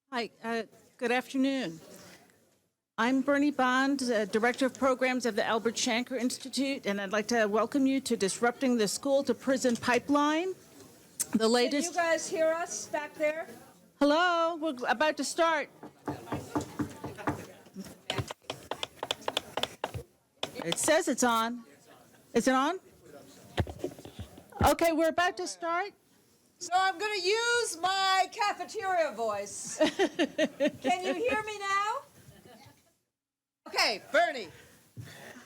Hi, good afternoon. I'm Bernie Bond, Director of Programs of the Albert Shanker Institute, and I'd like to welcome you to Disrupting the School to Prison Pipeline. The Can latest. you guys hear us back there? Hello, we're about to start. It says it's on. Is it on? Okay, we're about to start. So I'm going to use my cafeteria voice. Can you hear me now? Okay, Bernie.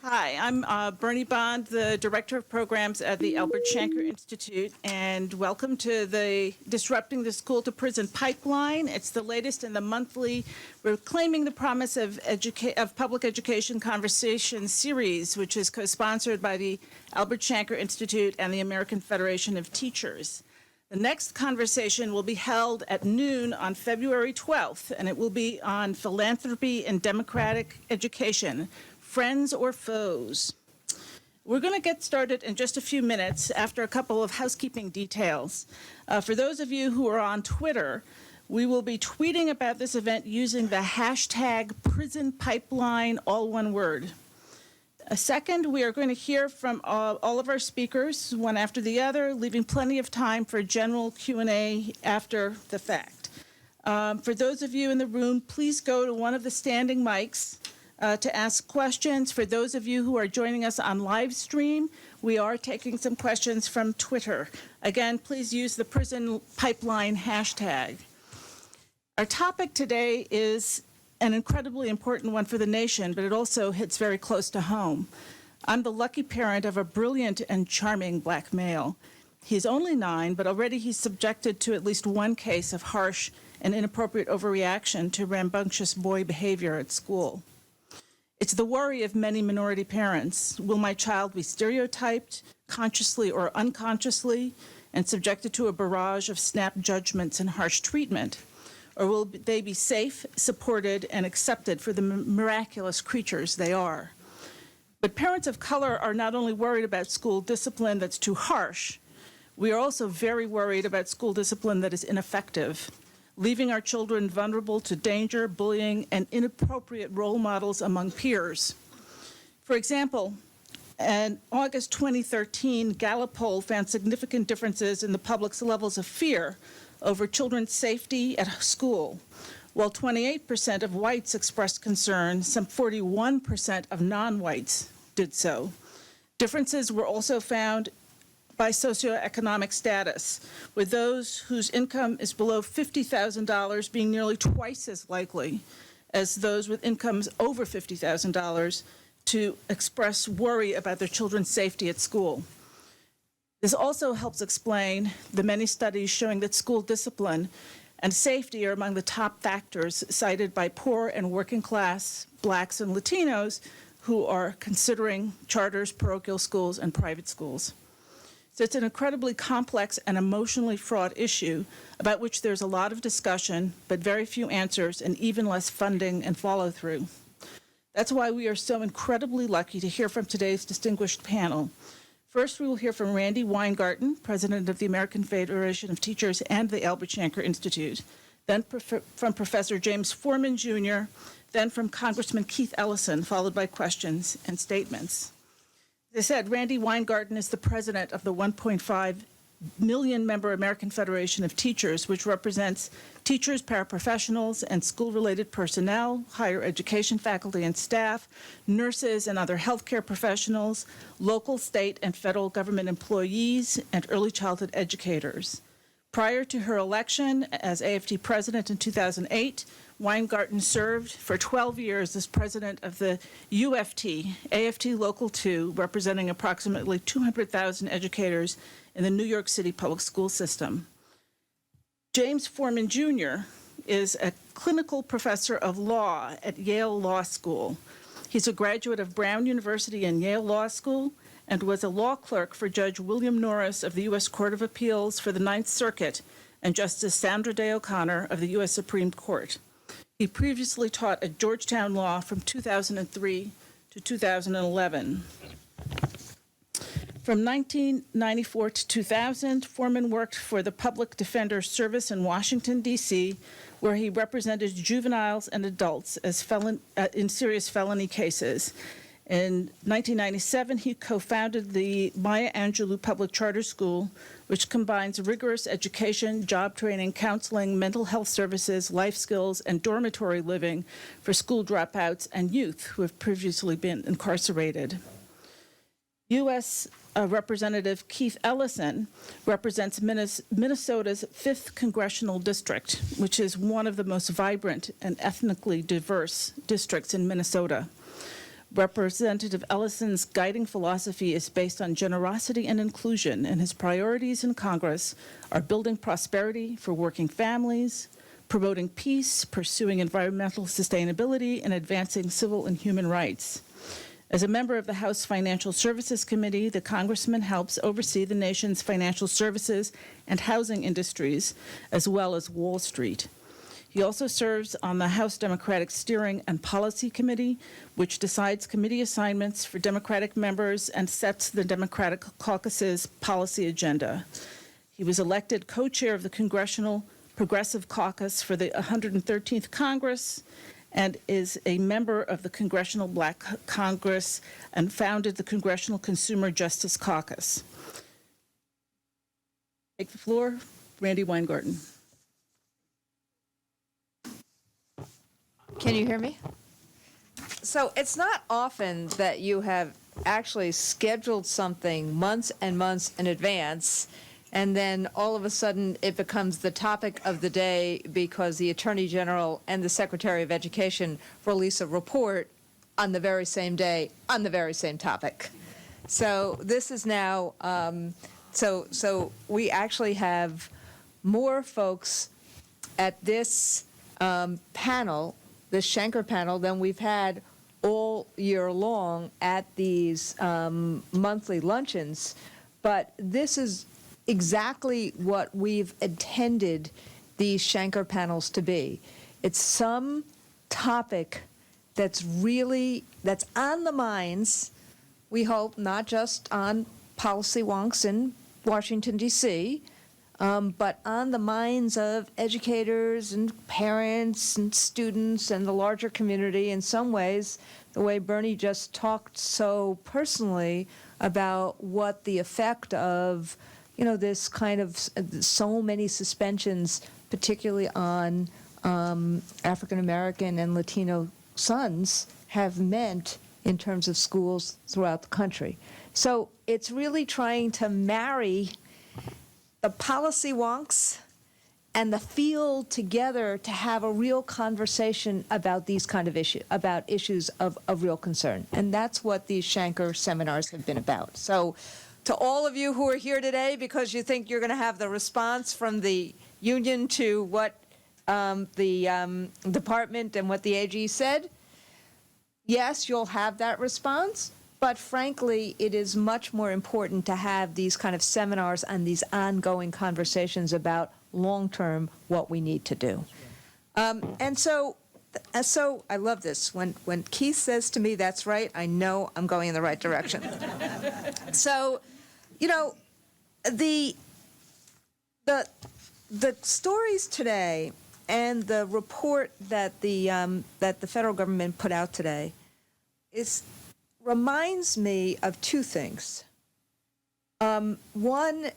Hi, I'm Bernie Bond, the Director of Programs at the Albert Shanker Institute, and welcome to the Disrupting the School to Prison Pipeline. It's the latest in the monthly Reclaiming the Promise of Public Education Conversation series, which is co-sponsored by the Albert Shanker Institute and the American Federation of Teachers. The next conversation will be held at noon on February 12th, and it will be on philanthropy and democratic education. Friends or foes? We're going to get started in just a few minutes after a couple of housekeeping details. For those of you who are on Twitter, we will be tweeting about this event using the hashtag #PrisonPipeline, all one word. Second, we are going to hear from all of our speakers, one after the other, leaving plenty of time for general Q&A after the fact. For those of you in the room, please go to one of the standing mics to ask questions. For those of you who are joining us on live stream, we are taking some questions from Twitter. Again, please use the Prison Pipeline hashtag. Our topic today is an incredibly important one for the nation, but it also hits very close to home. I'm the lucky parent of a brilliant and charming black male. He's only 9, but already he's subjected to at least one case of harsh and inappropriate overreaction to rambunctious boy behavior at school. It's the worry of many minority parents. Will my child be stereotyped, consciously or unconsciously, and subjected to a barrage of snap judgments and harsh treatment? Or will they be safe, supported, and accepted for the miraculous creatures they are? But parents of color are not only worried about school discipline that's too harsh, we are also very worried about school discipline that is ineffective, leaving our children vulnerable to danger, bullying, and inappropriate role models among peers. For example, in August 2013, Gallup poll found significant differences in the public's levels of fear over children's safety at school. While 28% of whites expressed concern, some 41% of non-whites did so. Differences were also found by socioeconomic status, with those whose income is below $50,000 being nearly twice as likely as those with incomes over $50,000 to express worry about their children's safety at school. This also helps explain the many studies showing that school discipline and safety are among the top factors cited by poor and working class blacks and Latinos who are considering charters, parochial schools, and private schools. So it's an incredibly complex and emotionally fraught issue about which there's a lot of discussion, but very few answers and even less funding and follow-through. That's why we are so incredibly lucky to hear from today's distinguished panel. First, we will hear from Randy Weingarten, President of the American Federation of Teachers and the Albert Shanker Institute, then from Professor James Foreman Jr., then from Congressman Keith Ellison, followed by questions and statements. As I said, Randy Weingarten is the president of the 1.5 million member American Federation of Teachers, which represents teachers, paraprofessionals, and school-related personnel, higher education faculty and staff, nurses and other healthcare professionals, local, state, and federal government employees, and early childhood educators. Prior to her election as AFT president in 2008, Weingarten served for 12 years as president of the UFT, AFT Local 2, representing approximately 200,000 educators in the New York City public school system. James Foreman Jr. is a clinical professor of law at Yale Law School. He's a graduate of Brown University and Yale Law School and was a law clerk for Judge William Norris of the U.S. Court of Appeals for the Ninth Circuit and Justice Sandra Day O'Connor of the U.S. Supreme Court. He previously taught at Georgetown Law from 2003 to 2011. From 1994 to 2000, Foreman worked for the Public Defender Service in Washington, D.C., where he represented juveniles and adults as in serious felony cases. In 1997, he co-founded the Maya Angelou Public Charter School, which combines rigorous education, job training, counseling, mental health services, life skills, and dormitory living for school dropouts and youth who have previously been incarcerated. U.S. Representative Keith Ellison represents Minnesota's 5th Congressional District, which is one of the most vibrant and ethnically diverse districts in Minnesota. Representative Ellison's guiding philosophy is based on generosity and inclusion, and his priorities in Congress are building prosperity for working families, promoting peace, pursuing environmental sustainability, and advancing civil and human rights. As a member of the House Financial Services Committee, the congressman helps oversee the nation's financial services and housing industries, as well as Wall Street. He also serves on the House Democratic Steering and Policy Committee, which decides committee assignments for Democratic members and sets the Democratic Caucus's policy agenda. He was elected co-chair of the Congressional Progressive Caucus for the 113th Congress and is a member of the Congressional Black Congress and founded the Congressional Consumer Justice Caucus. Take the floor, Randy Weingarten. Can you hear me? So it's not often that you have actually scheduled something months and months in advance, and then all of a sudden it becomes the topic of the day because the Attorney General and the Secretary of Education release a report on the very same day on the very same topic. So this is now, so we actually have more folks at this panel, this Schenker panel, than we've had all year long at these monthly luncheons. But this is exactly what we've intended these Schenker panels to be. It's some topic that's on the minds, we hope, not just on policy wonks in Washington, D.C., but on the minds of educators and parents and students and the larger community. In some ways, the way Bernie just talked so personally about what the effect of, this kind of so many suspensions, particularly on African American and Latino sons, have meant in terms of schools throughout the country. So it's really trying to marry the policy wonks and the field together to have a real conversation about these kind of issues, about issues of real concern. And that's what these Schenker seminars have been about. So to all of you who are here today because you think you're going to have the response from the union to what the department and what the AG said, yes, you'll have that response. But frankly, it is much more important to have these kind of seminars and these ongoing conversations about long-term what we need to do. And so I love this. When Keith says to me, that's right, I know I'm going in the right direction. So, the stories today and the report that the federal government put out today reminds me of two things. One,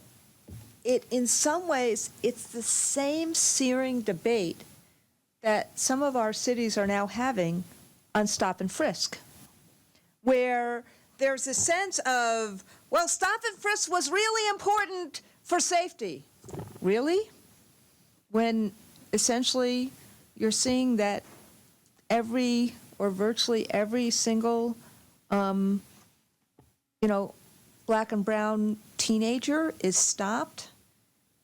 in some ways, it's the same searing debate that some of our cities are now having on stop and frisk, where there's a sense of, well, stop and frisk was really important for safety. Really? When essentially you're seeing that every or virtually every single black and brown teenager is stopped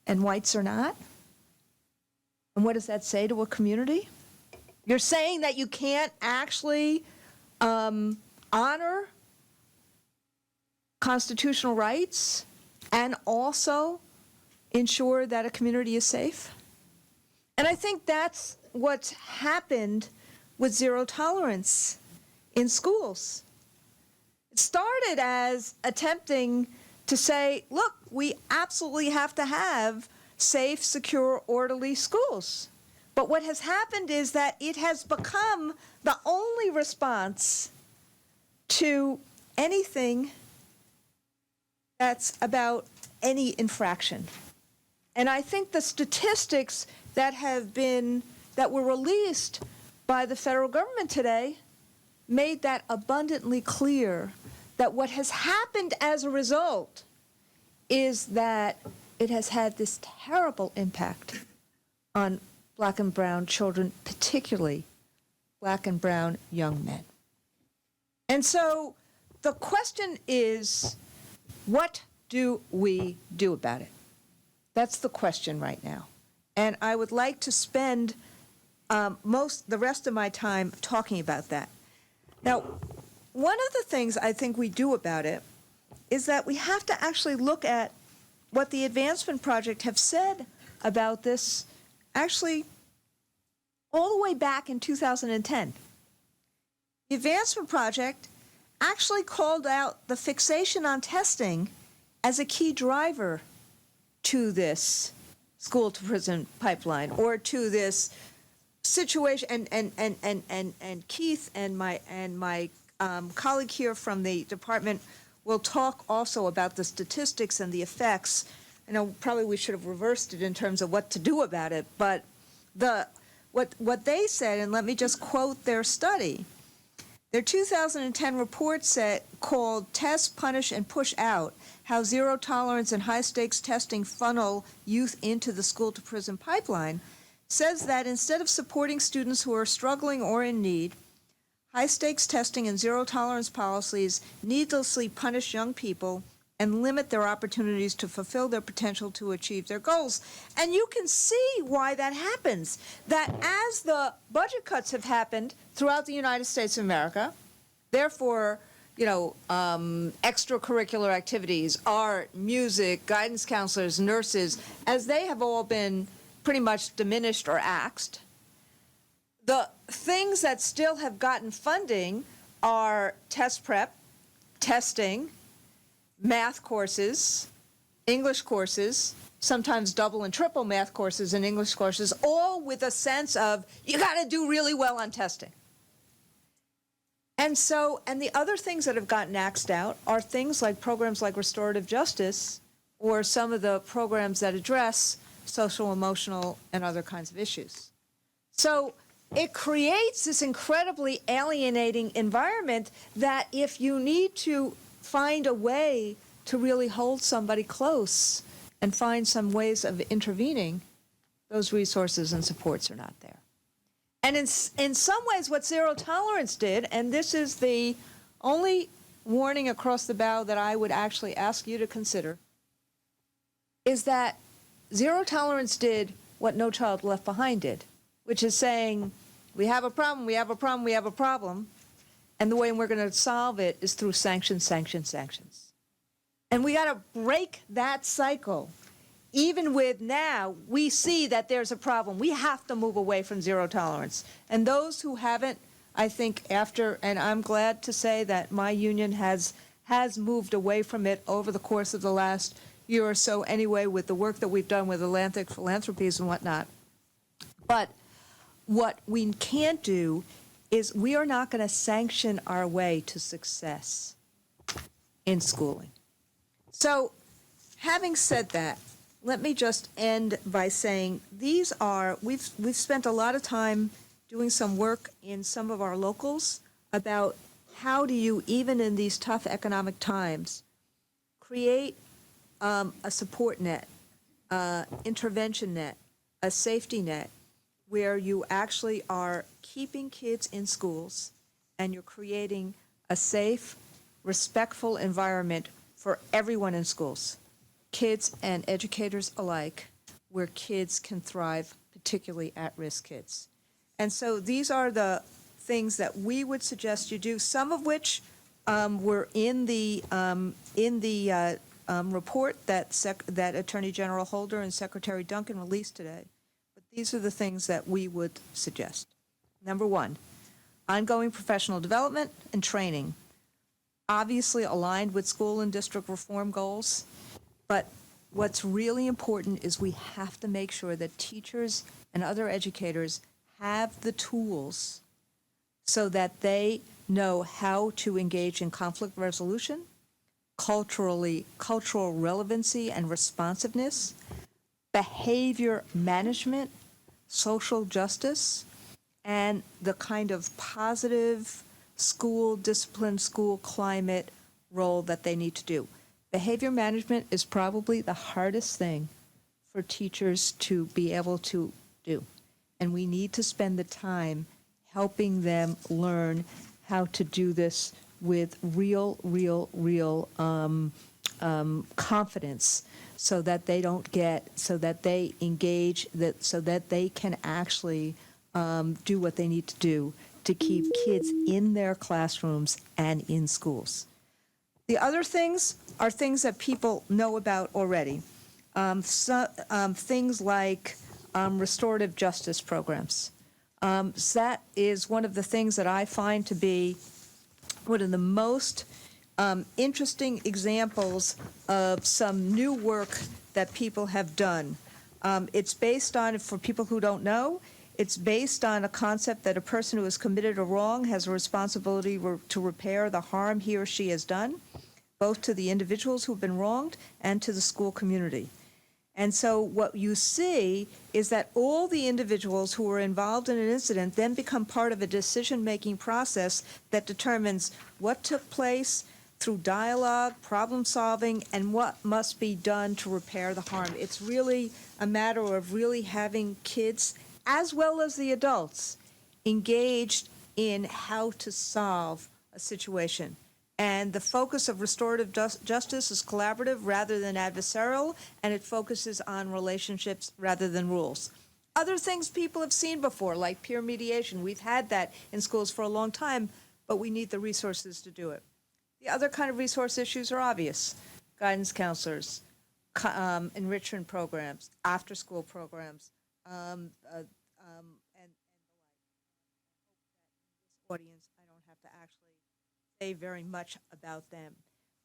and whites are not? And what does that say to a community? You're saying that you can't actually honor constitutional rights and also ensure that a community is safe? And I think that's what's happened with zero tolerance in schools. It started as attempting to say, look, we absolutely have to have safe, secure, orderly schools. But what has happened is that it has become the only response to anything that's about any infraction. And I think the statistics that were released by the federal government today made that abundantly clear, that what has happened as a result is that it has had this terrible impact on black and brown children, particularly black and brown young men. And so the question is, what do we do about it? That's the question right now. And I would like to spend the rest of my time talking about that. Now, one of the things I think we do about it is that we have to actually look at what the Advancement Project have said about this, actually all the way back in 2010. The Advancement Project actually called out the fixation on testing as a key driver to this school-to-prison pipeline, or to this situation. And Keith and my colleague here from the department will talk also about the statistics and the effects. I know probably we should have reversed it in terms of what to do about it, but what they said, and let me just quote their study. Their 2010 report called Test, Punish, and Push Out: How Zero Tolerance and High-Stakes Testing Funnel Youth into the School-to-Prison Pipeline, says that instead of supporting students who are struggling or in need, high-stakes testing and zero-tolerance policies needlessly punish young people and limit their opportunities to fulfill their potential to achieve their goals. And you can see why that happens, that as the budget cuts have happened throughout the United States of America, therefore, extracurricular activities, art, music, guidance counselors, nurses, as they have all been pretty much diminished or axed, the things that still have gotten funding are test prep, testing, math courses, English courses, sometimes double and triple math courses and English courses, all with a sense of, you got to do really well on testing. And the other things that have gotten axed out are things like programs like restorative justice, or some of the programs that address social, emotional, and other kinds of issues. So it creates this incredibly alienating environment that if you need to find a way to really hold somebody close and find some ways of intervening, those resources and supports are not there. And in some ways, what zero tolerance did, and this is the only warning across the bow that I would actually ask you to consider, is that zero tolerance did what No Child Left Behind did, which is saying, we have a problem, we have a problem, we have a problem, and the way we're going to solve it is through sanctions, sanctions, sanctions. And we got to break that cycle. Even with now, we see that there's a problem. We have to move away from zero tolerance. And those who haven't, I think and I'm glad to say that my union has moved away from it over the course of the last year or so anyway, with the work that we've done with Atlantic Philanthropies and whatnot. But what we can't do is we are not going to sanction our way to success in schooling. So having said that, let me just end by saying we've spent a lot of time doing some work in some of our locals about how do you, even in these tough economic times, create a support net, intervention net, a safety net, where you actually are keeping kids in schools and you're creating a safe, respectful environment for everyone in schools, kids and educators alike, where kids can thrive, particularly at-risk kids. And so these are the things that we would suggest you do, some of which were in the report that Attorney General Holder and Secretary Duncan released today. But these are the things that we would suggest. Number one, ongoing professional development and training. obviously aligned with school and district reform goals, but what's really important is we have to make sure that teachers and other educators have the tools so that they know how to engage in conflict resolution, cultural relevancy and responsiveness, behavior management, social justice, and the kind of positive school discipline, school climate role that they need to do. Behavior management is probably the hardest thing for teachers to be able to do. And we need to spend the time helping them learn how to do this with real confidence, so that they don't get, so that they engage, so that they can actually do what they need to do to keep kids in their classrooms and in schools. The other things are things that people know about already. Things like restorative justice programs. So that is one of the things that I find to be one of the most interesting examples of some new work that people have done. It's based on, for people who don't know, it's based on a concept that a person who has committed a wrong has a responsibility to repair the harm he or she has done, both to the individuals who've been wronged and to the school community. And so what you see is that all the individuals who were involved in an incident then become part of a decision-making process that determines what took place through dialogue, problem solving, and what must be done to repair the harm. It's really a matter of really having kids, as well as the adults, engaged in how to solve a situation. And the focus of restorative justice is collaborative rather than adversarial, and it focuses on relationships rather than rules. Other things people have seen before, like peer mediation, we've had that in schools for a long time, but we need the resources to do it. The other kind of resource issues are obvious: guidance counselors, enrichment programs, after-school programs, and the like. Audience, I don't have to actually say very much about them.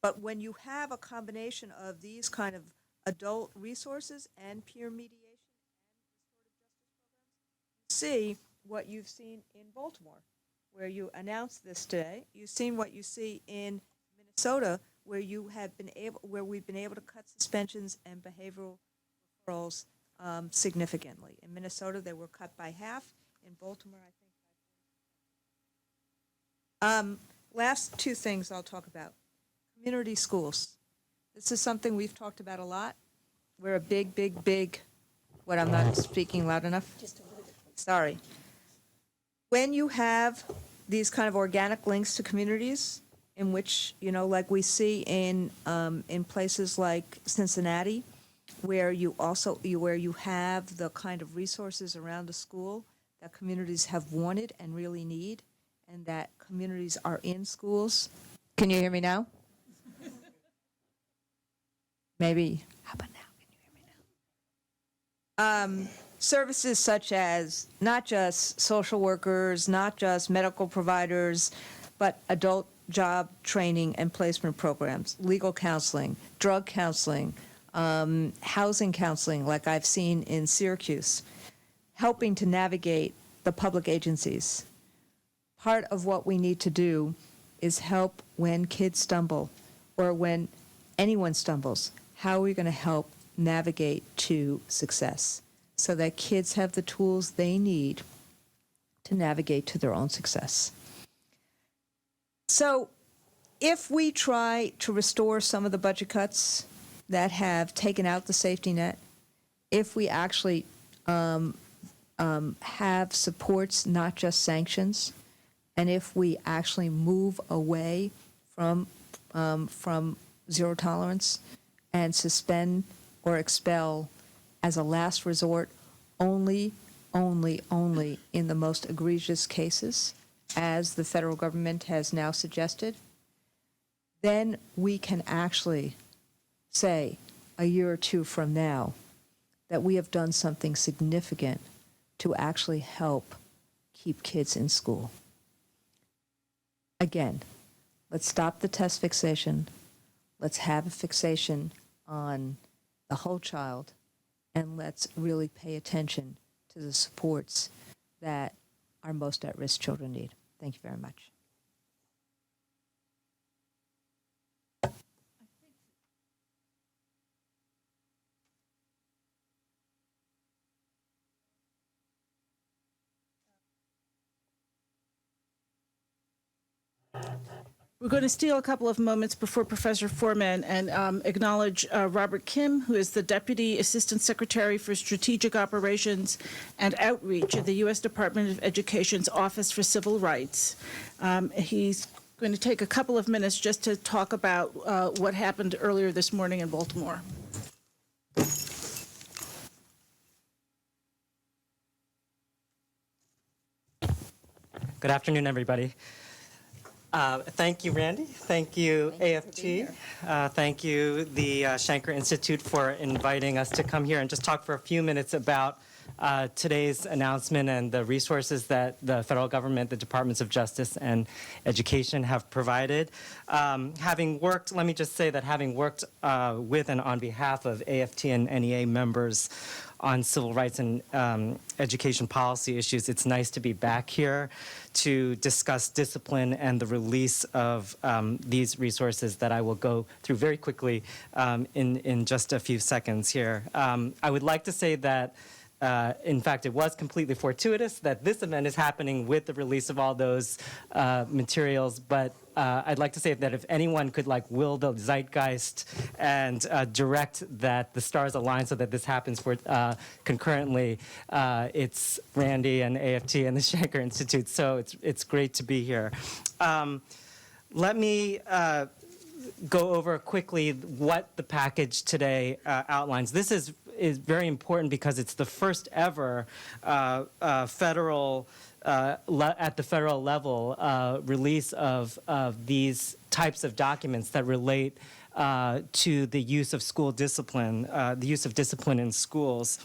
But when you have a combination of these kind of adult resources and peer mediation and restorative justice programs, you see what you've seen in Baltimore, where you announced this today. You've seen what you see in Minnesota, where we've been able to cut suspensions and behavioral referrals significantly. In Minnesota, they were cut by half. In Baltimore, I think. Last two things I'll talk about. Community schools. This is something we've talked about a lot. We're a big, what, I'm not speaking loud enough? Just a little bit. Sorry. When you have these kind of organic links to communities, in which, like we see in places like Cincinnati, where you have the kind of resources around the school that communities have wanted and really need, and that communities are in schools. Can you hear me now? Maybe. How about now? Can you hear me now? Services such as not just social workers, not just medical providers, but adult job training and placement programs, legal counseling, drug counseling, housing counseling, like I've seen in Syracuse, helping to navigate the public agencies. Part of what we need to do is help when kids stumble, or when anyone stumbles. How are we going to help navigate to success so that kids have the tools they need to navigate to their own success? So if we try to restore some of the budget cuts that have taken out the safety net, if we actually have supports, not just sanctions, and if we actually move away from zero tolerance and suspend or expel as a last resort only in the most egregious cases, as the federal government has now suggested, then we can actually say a year or two from now that we have done something significant to actually help keep kids in school. Again, Let's stop the test fixation. Let's have a fixation on the whole child, and let's really pay attention to the supports that our most at-risk children need. Thank you very much. We're going to steal a couple of moments before Professor Foreman and acknowledge Robert Kim, who is the Deputy Assistant Secretary for Strategic Operations and Outreach at the U.S. Department of Education's Office for Civil Rights. He's going to take a couple of minutes just to talk about what happened earlier this morning in Baltimore. Good afternoon, everybody. Thank you, Randy. Thank you, AFT. Thank you, the Shanker Institute, for inviting us to come here and just talk for a few minutes about today's announcement and the resources that the federal government, the Departments of Justice and Education have provided. Let me just say that having worked with and on behalf of AFT and NEA members on civil rights and education policy issues, it's nice to be back here to discuss discipline and the release of these resources that I will go through very quickly in just a few seconds here. I would like to say that in fact, it was completely fortuitous that this event is happening with the release of all those materials, but I'd like to say that if anyone could will the zeitgeist and direct that the stars align so that this happens concurrently, it's Randy and AFT and the Shanker Institute, so it's great to be here. Let me go over quickly what the package today outlines. This is very important because it's the first ever federal at the federal level release of these types of documents that relate to the use of school discipline, the use of discipline in schools.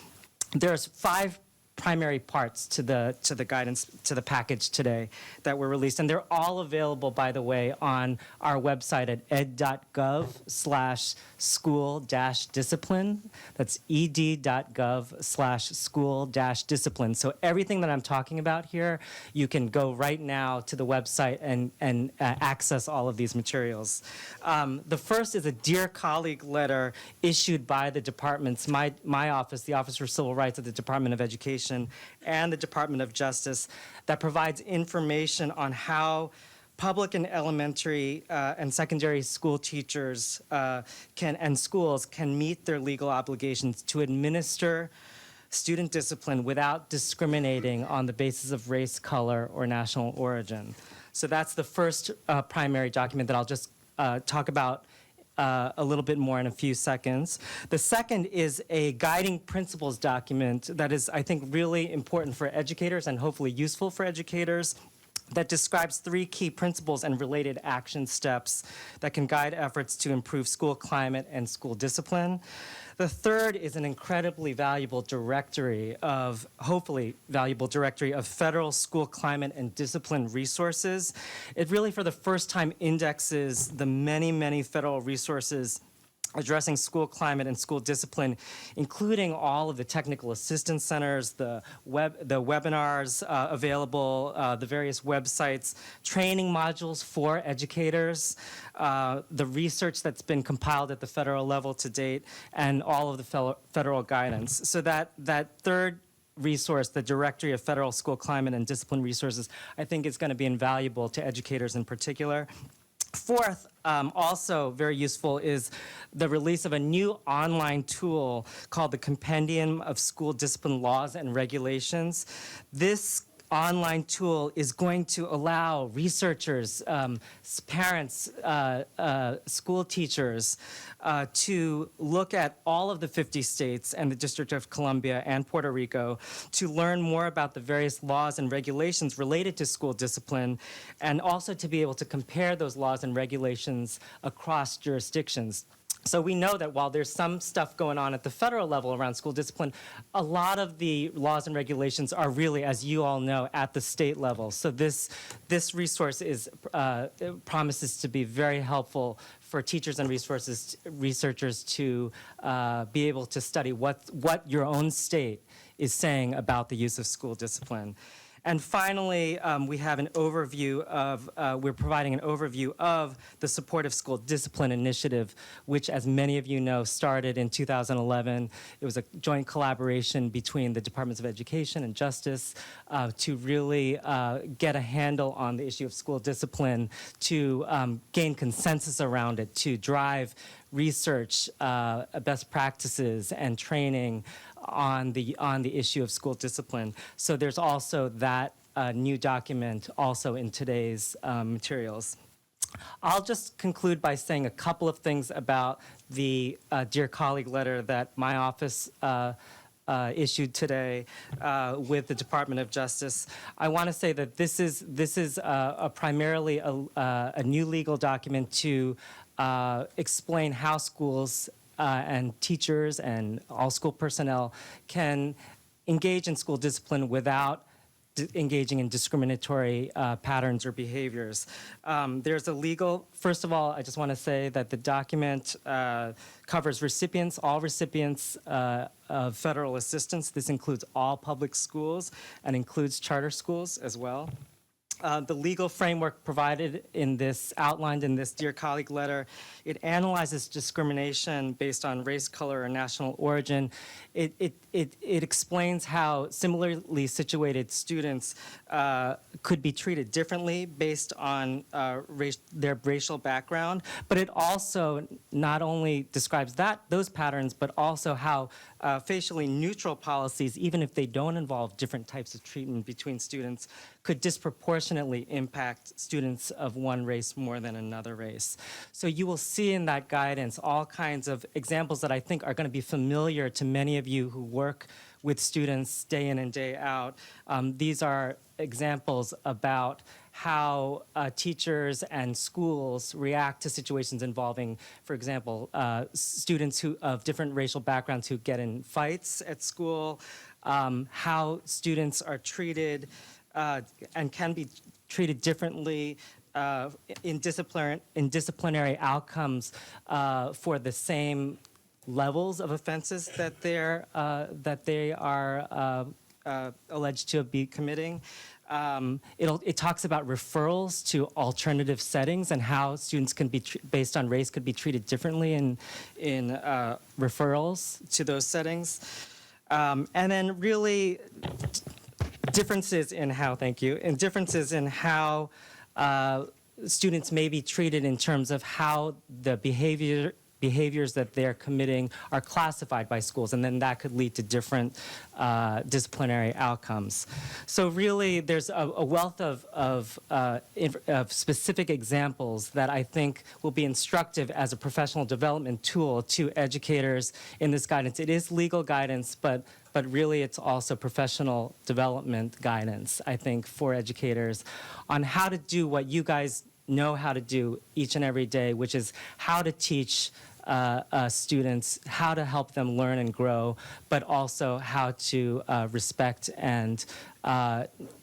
There's 5 primary parts to the guidance, to the package today that were released, and they're all available, by the way, on our website at ed.gov/school-discipline. That's ed.gov/school-discipline. So everything that I'm talking about here, you can go right now to the website and access all of these materials. The first is a Dear Colleague letter issued by the departments, my office, the Office for Civil Rights at the Department of Education, and the Department of Justice, that provides information on how public and elementary and secondary school teachers and schools can meet their legal obligations to administer student discipline without discriminating on the basis of race, color, or national origin. So that's the first primary document that I'll just talk about a little bit more in a few seconds. The second is a guiding principles document that is, I think, really important for educators and hopefully useful for educators, that describes 3 key principles and related action steps that can guide efforts to improve school climate and school discipline. The third is an incredibly valuable directory of, hopefully valuable directory of federal school climate and discipline resources. It really, for the first time, indexes the many, many federal resources addressing school climate and school discipline, including all of the technical assistance centers, the webinars available, the various websites, training modules for educators, the research that's been compiled at the federal level to date, and all of the federal guidance. So that third resource, the Directory of Federal School Climate and Discipline Resources, I think is going to be invaluable to educators in particular. Fourth, also very useful, is the release of a new online tool called the Compendium of School Discipline Laws and Regulations. This online tool is going to allow researchers, parents, school teachers to look at all of the 50 states and the District of Columbia and Puerto Rico to learn more about the various laws and regulations related to school discipline, and also to be able to compare those laws and regulations across jurisdictions. So we know that while there's some stuff going on at the federal level around school discipline, a lot of the laws and regulations are really, as you all know, at the state level. So this resource promises to be very helpful for teachers and researchers to be able to study what your own state is saying about the use of school discipline. And finally, we have an overview of, we're providing an overview of the Supportive School Discipline Initiative, which, as many of you know, started in 2011. It was a joint collaboration between the Departments of Education and Justice to really get a handle on the issue of school discipline, to gain consensus around it, to drive research, best practices, and training on the issue of school discipline. So there's also that new document also in today's materials. I'll just conclude by saying a couple of things about the Dear Colleague letter that my office issued today with the Department of Justice. I want to say that this is primarily a new legal document to explain how schools and teachers and all school personnel can engage in school discipline without engaging in discriminatory patterns or behaviors. There's a legal, first of all, I just want to say that the document covers all recipients of federal assistance. This includes all public schools and includes charter schools as well. The legal framework provided outlined in this Dear Colleague letter, it analyzes discrimination based on race, color, or national origin. It explains how similarly situated students could be treated differently based on their racial background, but it also not only describes those patterns, but also how facially neutral policies, even if they don't involve different types of treatment between students, could disproportionately impact students of one race more than another race. So you will see in that guidance all kinds of examples that I think are going to be familiar to many of you who work with students day in and day out. These are examples about how teachers and schools react to situations involving, for example, students of different racial backgrounds who get in fights at school, how students are treated and can be treated differently in disciplinary outcomes for the same levels of offenses that they are alleged to be committing. It talks about referrals to alternative settings and how students can be, based on race, could be treated differently in referrals to those settings. And then really differences in how, differences in how students may be treated in terms of how the behaviors that they're committing are classified by schools, and then that could lead to different disciplinary outcomes. So really, there's a wealth of specific examples that I think will be instructive as a professional development tool to educators in this guidance. It is legal guidance, but really it's also professional development guidance, I think, for educators on how to do what you guys know how to do each and every day, which is how to teach students, how to help them learn and grow, but also how to respect and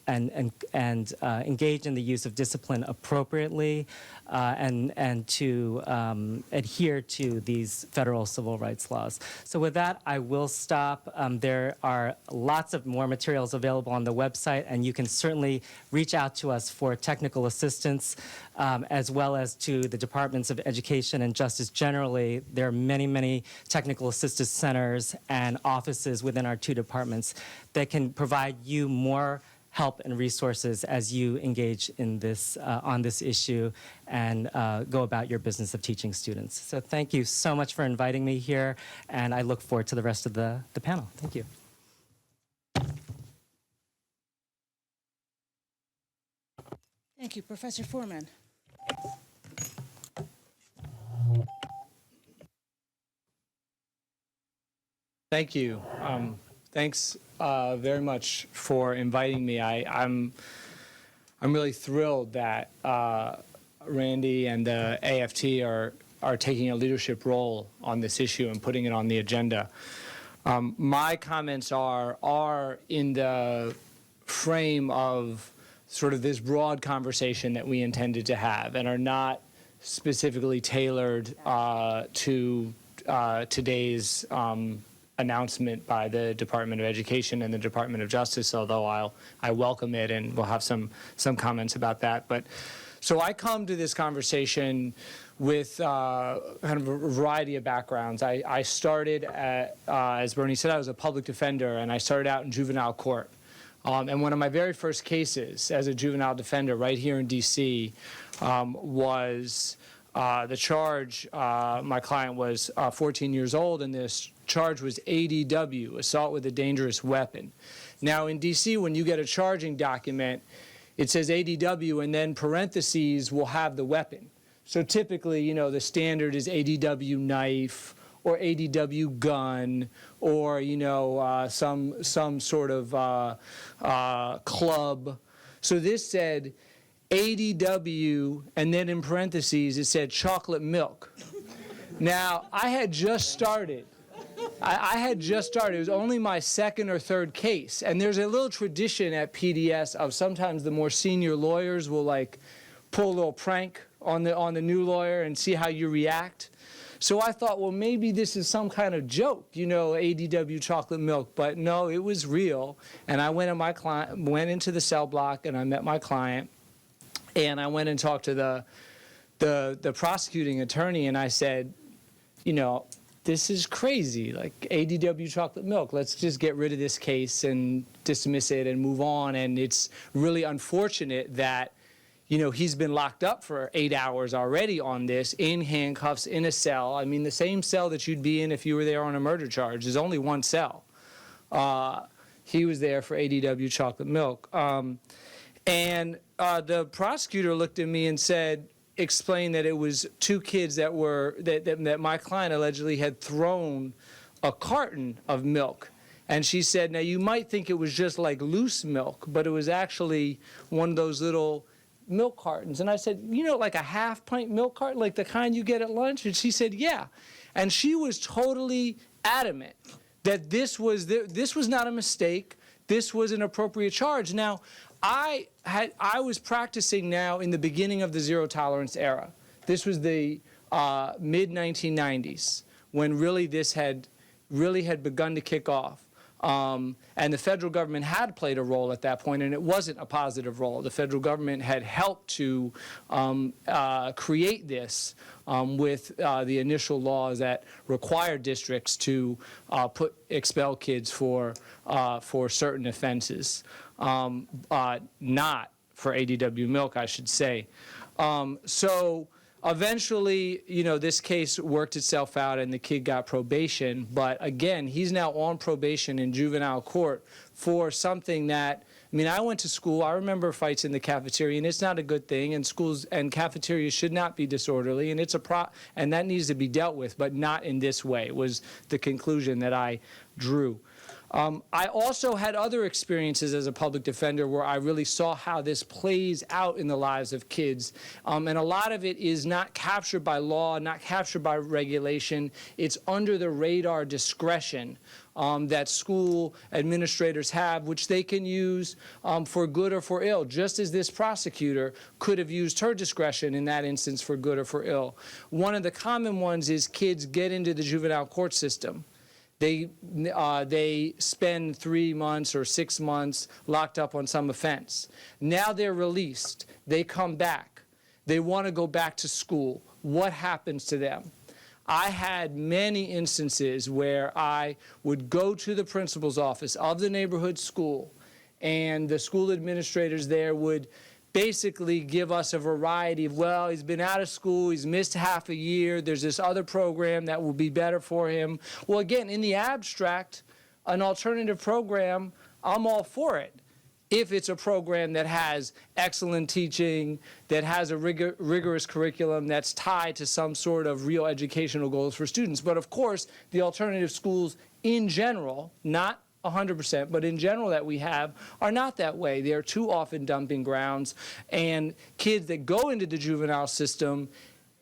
engage in the use of discipline appropriately, and to adhere to these federal civil rights laws. So with that, I will stop. There are lots of more materials available on the website, and you can certainly reach out to us for technical assistance, as well as to the Departments of Education and Justice generally. There are many, many technical assistance centers and offices within our two departments that can provide you more help and resources as you engage in this on this issue and go about your business of teaching students. So thank you so much for inviting me here, and I look forward to the rest of the panel. Thank you. Thank you, Professor Foreman. Thank you. Thanks very much for inviting me. I'm really thrilled that Randy and the AFT are are taking a leadership role on this issue and putting it on the agenda. My comments are in the frame of sort of this broad conversation that we intended to have, and are not specifically tailored to today's announcement by the Department of Education and the Department of Justice, although I welcome it, and we'll have some comments about that. But so I come to this conversation with kind of a variety of backgrounds. I started as Bernie said, I was a public defender, and I started out in juvenile court. And one of my very first cases as a juvenile defender right here in D.C. Was the charge. My client was 14 years old, and this charge was ADW, assault with a dangerous weapon. Now, in D.C., when you get a charging document, it says ADW, and then parentheses will have the weapon. So typically, you know, the standard is ADW knife, or ADW gun, or, you know, some sort of club. So this said ADW, and then in parentheses it said chocolate milk. Now, I had just started. I had just started. It was only my second or third case. And there's a little tradition at PDS of sometimes the more senior lawyers will like pull a little prank on the new lawyer and see how you react. So I thought, well, maybe this is some kind of joke, you know, ADW chocolate milk. But no, it was real. And I went into the cell block, and I met my client. And I went and talked to the prosecuting attorney, and I said, you know, this is crazy, like ADW chocolate milk. Let's just get rid of this case and dismiss it and move on. And it's really unfortunate that, you know, he's been locked up for 8 hours already on this, in handcuffs, in a cell. I mean, the same cell that you'd be in if you were there on a murder charge. There's only one cell. He was there for ADW chocolate milk. And the prosecutor looked at me and explained that it was two kids that my client allegedly had thrown a carton of milk. And she said, now you might think it was just like loose milk, but it was actually one of those little milk cartons. And I said, you know, like a half-pint milk carton, like the kind you get at lunch? And she said, yeah. And she was totally adamant that this was not a mistake. This was an appropriate charge. Now, I was practicing now in the beginning of the zero tolerance era. This was the mid-1990s when really this had begun to kick off. And the federal government had played a role at that point, and it wasn't a positive role. The federal government had helped to create this with the initial laws that required districts to expel kids for certain offenses, not for ADW milk, I should say. So eventually, you know, this case worked itself out and the kid got probation. But again, he's now on probation in juvenile court for something that, I mean, I went to school. I remember fights in the cafeteria, and it's not a good thing. And schools and cafeterias should not be disorderly, and and that needs to be dealt with, but not in this way, was the conclusion that I drew. I also had other experiences as a public defender where I really saw how this plays out in the lives of kids. And a lot of it is not captured by law, not captured by regulation. It's under the radar discretion that school administrators have, which they can use for good or for ill, just as this prosecutor could have used her discretion in that instance for good or for ill. One of the common ones is kids get into the juvenile court system. They spend 3 months or 6 months locked up on some offense. Now they're released. They come back. They want to go back to school. What happens to them? I had many instances where I would go to the principal's office of the neighborhood school, and the school administrators there would basically give us a variety of, well, he's been out of school, he's missed half a year, there's this other program that will be better for him. Well, again, in the abstract, an alternative program, I'm all for it. If it's a program that has excellent teaching, that has a rigorous curriculum that's tied to some sort of real educational goals for students. But of course, the alternative schools in general, not 100%, but in general that we have, are not that way. They are too often dumping grounds. And kids that go into the juvenile system,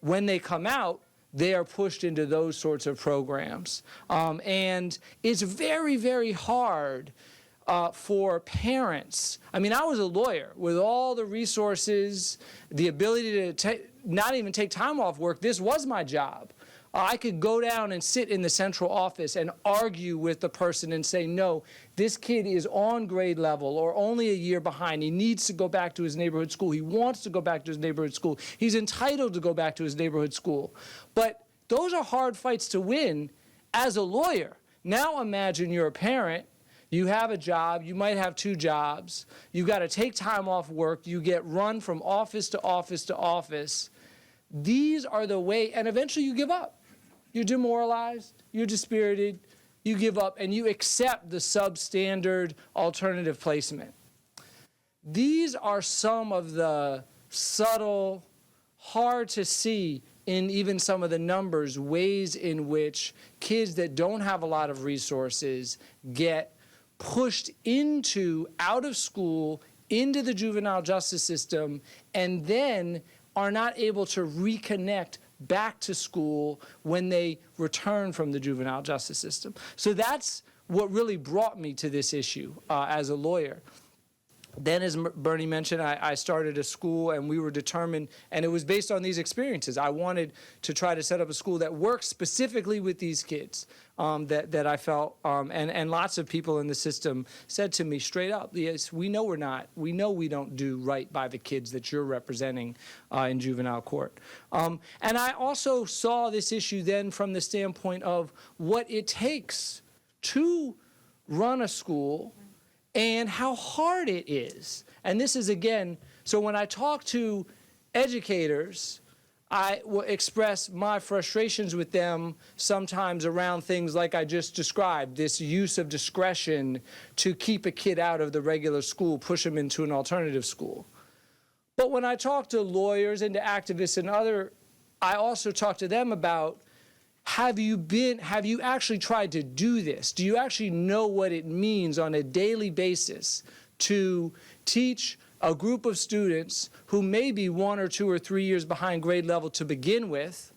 when they come out, they are pushed into those sorts of programs. And it's very, very hard for parents. I mean, I was a lawyer with all the resources, the ability to not even take time off work. This was my job. I could go down and sit in the central office and argue with the person and say, no, this kid is on grade level or only a year behind. He needs to go back to his neighborhood school. He wants to go back to his neighborhood school. He's entitled to go back to his neighborhood school. But those are hard fights to win as a lawyer. Now imagine you're a parent. You have a job. You might have 2 jobs. You've got to take time off work. You get run from office to office to office. These are the way, and eventually you give up. You're demoralized, you're dispirited, you give up, and you accept the substandard alternative placement. These are some of the subtle, hard to see in even some of the numbers, ways in which kids that don't have a lot of resources get pushed out of school, into the juvenile justice system, and then are not able to reconnect back to school when they return from the juvenile justice system. So that's what really brought me to this issue as a lawyer. Then, as Bernie mentioned, I started a school, and we were determined, and it was based on these experiences. I wanted to try to set up a school that works specifically with these kids that I felt, and lots of people in the system said to me straight up, yes, we know we don't do right by the kids that you're representing in juvenile court. And I also saw this issue then from the standpoint of what it takes to run a school and how hard it is. And this is, again, so when I talk to educators, I will express my frustrations with them sometimes around things like I just described, this use of discretion to keep a kid out of the regular school, push them into an alternative school. But when I talk to lawyers and to activists and I also talk to them about, have you actually tried to do this? Do you actually know what it means on a daily basis to teach a group of students who may be 1 or 2 or 3 years behind grade level to begin with,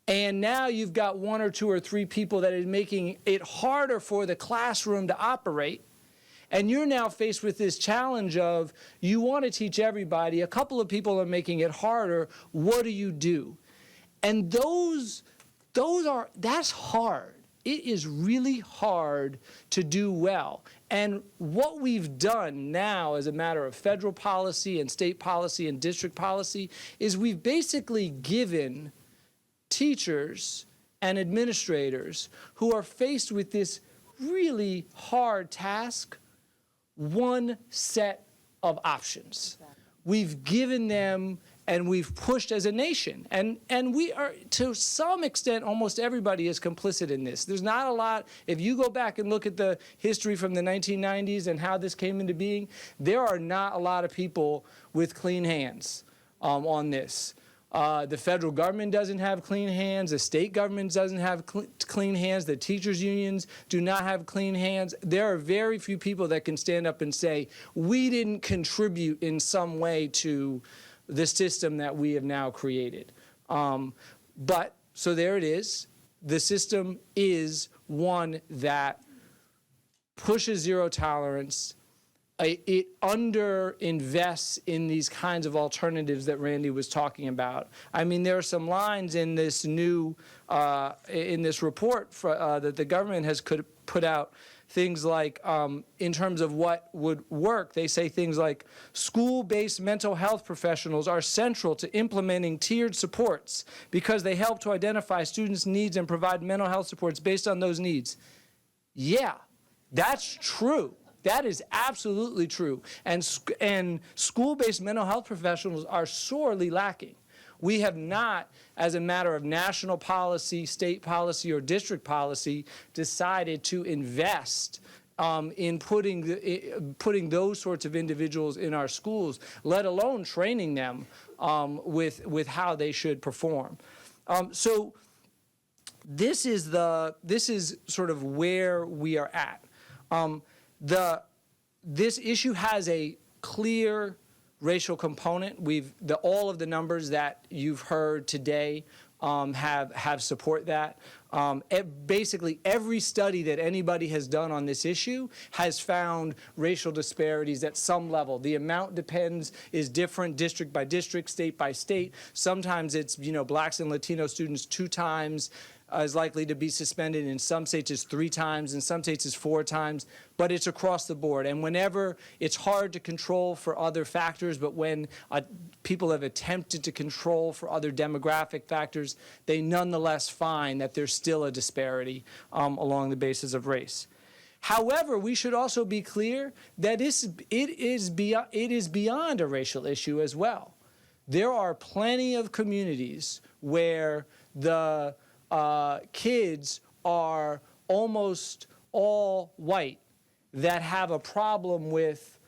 and now you've got 1 or 2 or 3 people that is making it harder for the classroom to operate, and you're now faced with this challenge of you want to teach everybody, a couple of people are making it harder, what do you do? And that's hard. It is really hard to do well. And what we've done now as a matter of federal policy and state policy and district policy is we've basically given teachers and administrators who are faced with this really hard task one set of options. We've given them and we've pushed as a nation. And we are, to some extent, almost everybody is complicit in this. There's not a lot, if you go back and look at the history from the 1990s and how this came into being, there are not a lot of people with clean hands on this. The federal government doesn't have clean hands. The state government doesn't have clean hands. The teachers' unions do not have clean hands. There are very few people that can stand up and say, we didn't contribute in some way to the system that we have now created. But, so there it is. The system is one that pushes zero tolerance. It underinvests in these kinds of alternatives that Randy was talking about. I mean, there are some lines in this new, in this report that the government has put out, things like, in terms of what would work, they say things like, school-based mental health professionals are central to implementing tiered supports because they help to identify students' needs and provide mental health supports based on those needs. Yeah, that's true. That is absolutely true. And school-based mental health professionals are sorely lacking. We have not, as a matter of national policy, state policy, or district policy, decided to invest in putting those sorts of individuals in our schools, let alone training them with how they should perform. So this is sort of where we are at. This issue has a clear racial component. All of the numbers that you've heard today have support that. Basically, every study that anybody has done on this issue has found racial disparities at some level. The amount is different district by district, state by state. Sometimes it's, blacks and Latino students 2 times is likely to be suspended. In some states it's 3 times, in some states it's 4 times, but it's across the board. And whenever it's hard to control for other factors, but when people have attempted to control for other demographic factors, they nonetheless find that there's still a disparity along the basis of race. However, we should also be clear that it is beyond a racial issue as well. There are plenty of communities where the kids are almost all white that have a problem with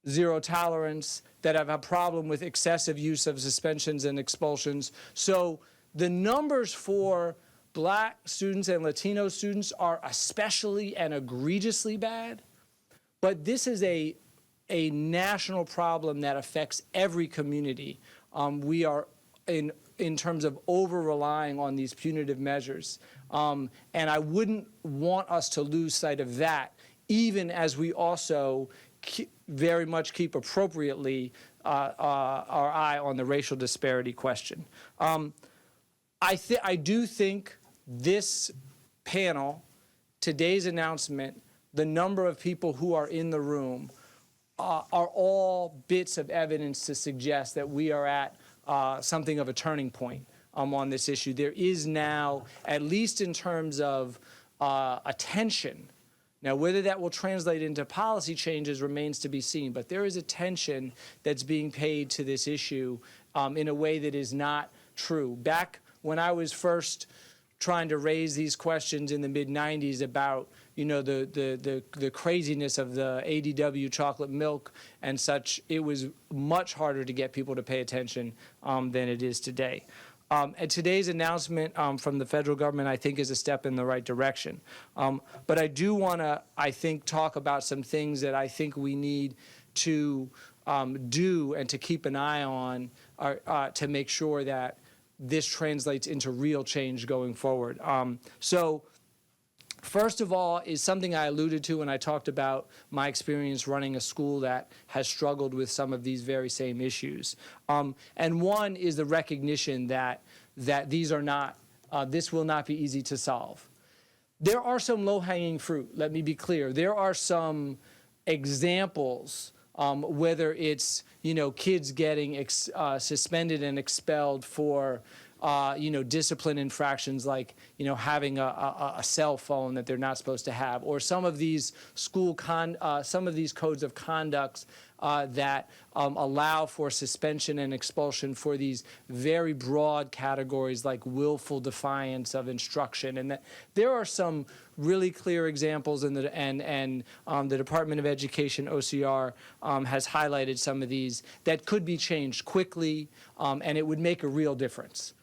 zero tolerance, that have a problem with excessive use of suspensions and expulsions. So the numbers for black students and Latino students are especially and egregiously bad, but this is a national problem that affects every community. We are in terms of over-relying on these punitive measures. And I wouldn't want us to lose sight of that, even as we also very much keep appropriately our eye on the racial disparity question. I do think this panel, today's announcement, the number of people who are in the room are all bits of evidence to suggest that we are at something of a turning point on this issue. There is now, at least in terms of attention, now whether that will translate into policy changes remains to be seen, but there is attention that's being paid to this issue in a way that is not true. Back when I was first trying to raise these questions in the mid-90s about the craziness of the ADW chocolate milk and such, it was much harder to get people to pay attention than it is today. And today's announcement from the federal government, I think, is a step in the right direction. But I do want to, talk about some things that I think we need to do and to keep an eye on to make sure that this translates into real change going forward. So first of all is something I alluded to when I talked about my experience running a school that has struggled with some of these very same issues. And one is the recognition that these are not, this will not be easy to solve. There are some low-hanging fruit, let me be clear. There are some examples, whether it's, kids getting suspended and expelled for discipline infractions like, having a cell phone that they're not supposed to have, or some of these some of these codes of conduct that allow for suspension and expulsion for these very broad categories like willful defiance of instruction. And that there are some really clear examples and the Department of Education, OCR, has highlighted some of these that could be changed quickly, and it would make a real difference.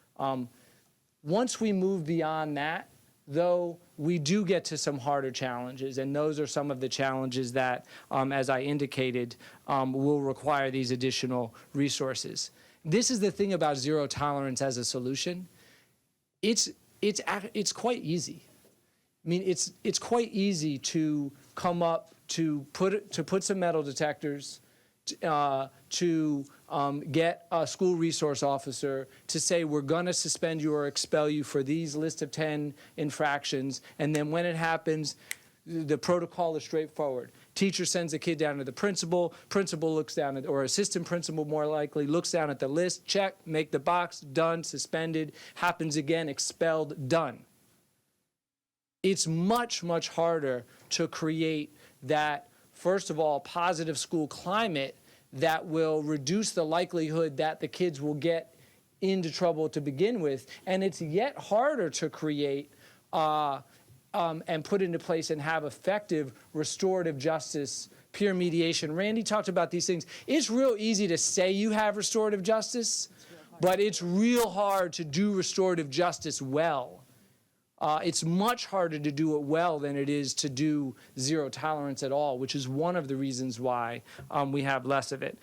Once we move beyond that, though, we do get to some harder challenges, and those are some of the challenges that, as I indicated, will require these additional resources. This is the thing about zero tolerance as a solution. It's quite easy. I mean, it's quite easy to come up to put some metal detectors, to get a school resource officer to say, we're going to suspend you or expel you for these list of 10 infractions. And then when it happens, the protocol is straightforward. Teacher sends the kid down to the principal looks down at, or assistant principal more likely, looks down at the list, check, make the box, done, suspended, happens again, expelled, done. It's much, much harder to create that, first of all, positive school climate that will reduce the likelihood that the kids will get into trouble to begin with. And it's yet harder to create and put into place and have effective restorative justice, peer mediation. Randy talked about these things. It's real easy to say you have restorative justice, but it's real hard to do restorative justice well. It's much harder to do it well than it is to do zero tolerance at all, which is one of the reasons why we have less of it.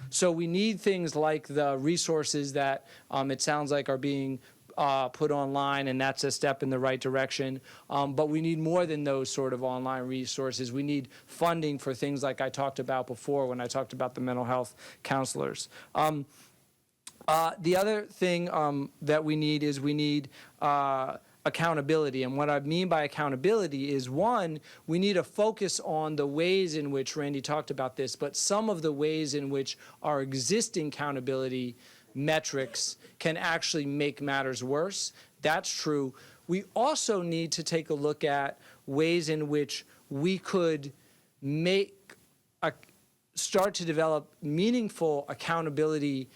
So we need things like the resources that it sounds like are being put online, and that's a step in the right direction. But we need more than those sort of online resources. We need funding for things like I talked about before when I talked about the mental health counselors. The other thing that we need accountability. And what I mean by accountability is, one, we need to focus on the ways in which, Randy talked about this, but some of the ways in which our existing accountability metrics can actually make matters worse. That's true. We also need to take a look at ways in which we could start to develop meaningful accountability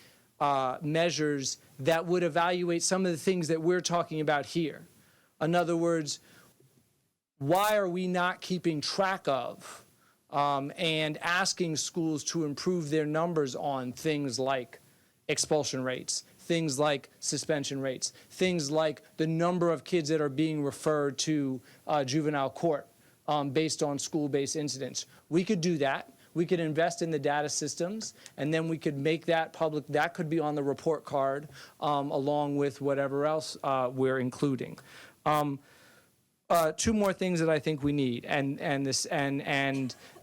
measures that would evaluate some of the things that we're talking about here. In other words, why are we not keeping track of and asking schools to improve their numbers on things like expulsion rates, things like suspension rates, things like the number of kids that are being referred to juvenile court based on school-based incidents? We could do that. We could invest in the data systems, and then we could make that public. That could be on the report card along with whatever else we're including. Two more things that I think we need, and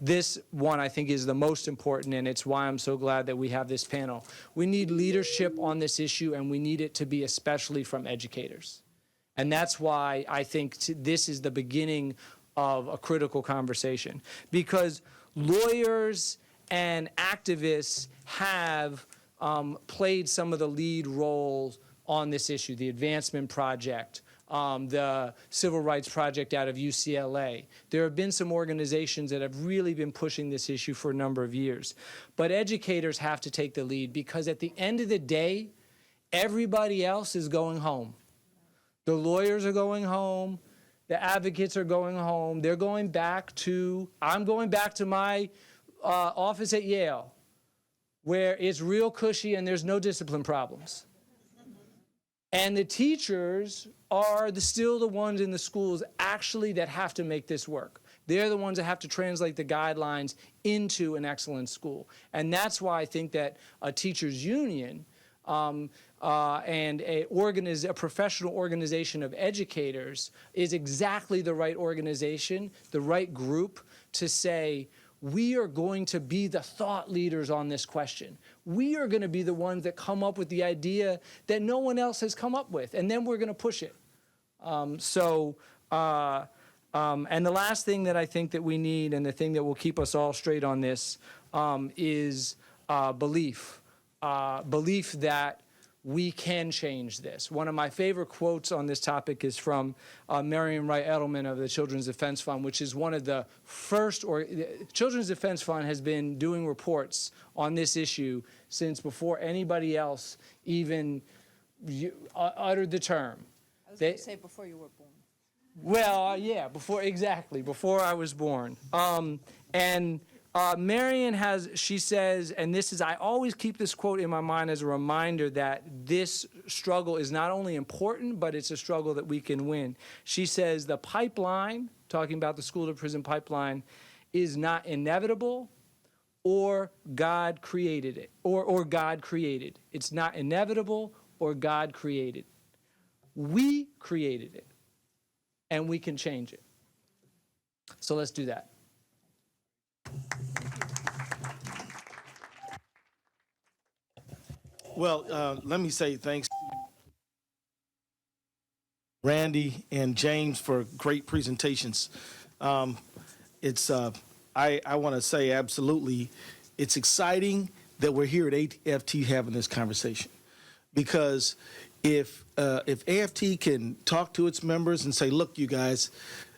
this one I think is the most important, and it's why I'm so glad that we have this panel. We need leadership on this issue, and we need it to be especially from educators. And that's why I think this is the beginning of a critical conversation, because lawyers and activists have played some of the lead roles on this issue, the Advancement Project, the Civil Rights Project out of UCLA. There have been some organizations that have really been pushing this issue for a number of years. But educators have to take the lead, because at the end of the day, everybody else is going home. The lawyers are going home. The advocates are going home. They're going back to, I'm going back to my office at Yale, where it's real cushy and there's no discipline problems. And the teachers are still the ones in the schools actually that have to make this work. They're the ones that have to translate the guidelines into an excellent school. And that's why I think that a teachers' union and a professional organization of educators is exactly the right organization, the right group to say, we are going to be the thought leaders on this question. We are going to be the ones that come up with the idea that no one else has come up with, and then we're going to push it. And the last thing that I think that we need, and the thing that will keep us all straight on this, is belief. Belief that we can change this. One of my favorite quotes on this topic is from Marian Wright Edelman of the Children's Defense Fund, which is one of the first, Children's Defense Fund has been doing reports on this issue since before anybody else even uttered the term. I was going to say before you were born. Well, yeah, before I was born. Marian she says, and this is, I always keep this quote in my mind as a reminder that this struggle is not only important, but it's a struggle that we can win. She says, the pipeline, talking about the school to prison pipeline, is not inevitable or God created it, or God created. It's not inevitable or God created. We created it, and we can change it. So let's do that. Well, let me say thanks to Randy and James for great presentations. I want to say absolutely, it's exciting that we're here at AFT having this conversation, because if AFT can talk to its members and say, look, you guys,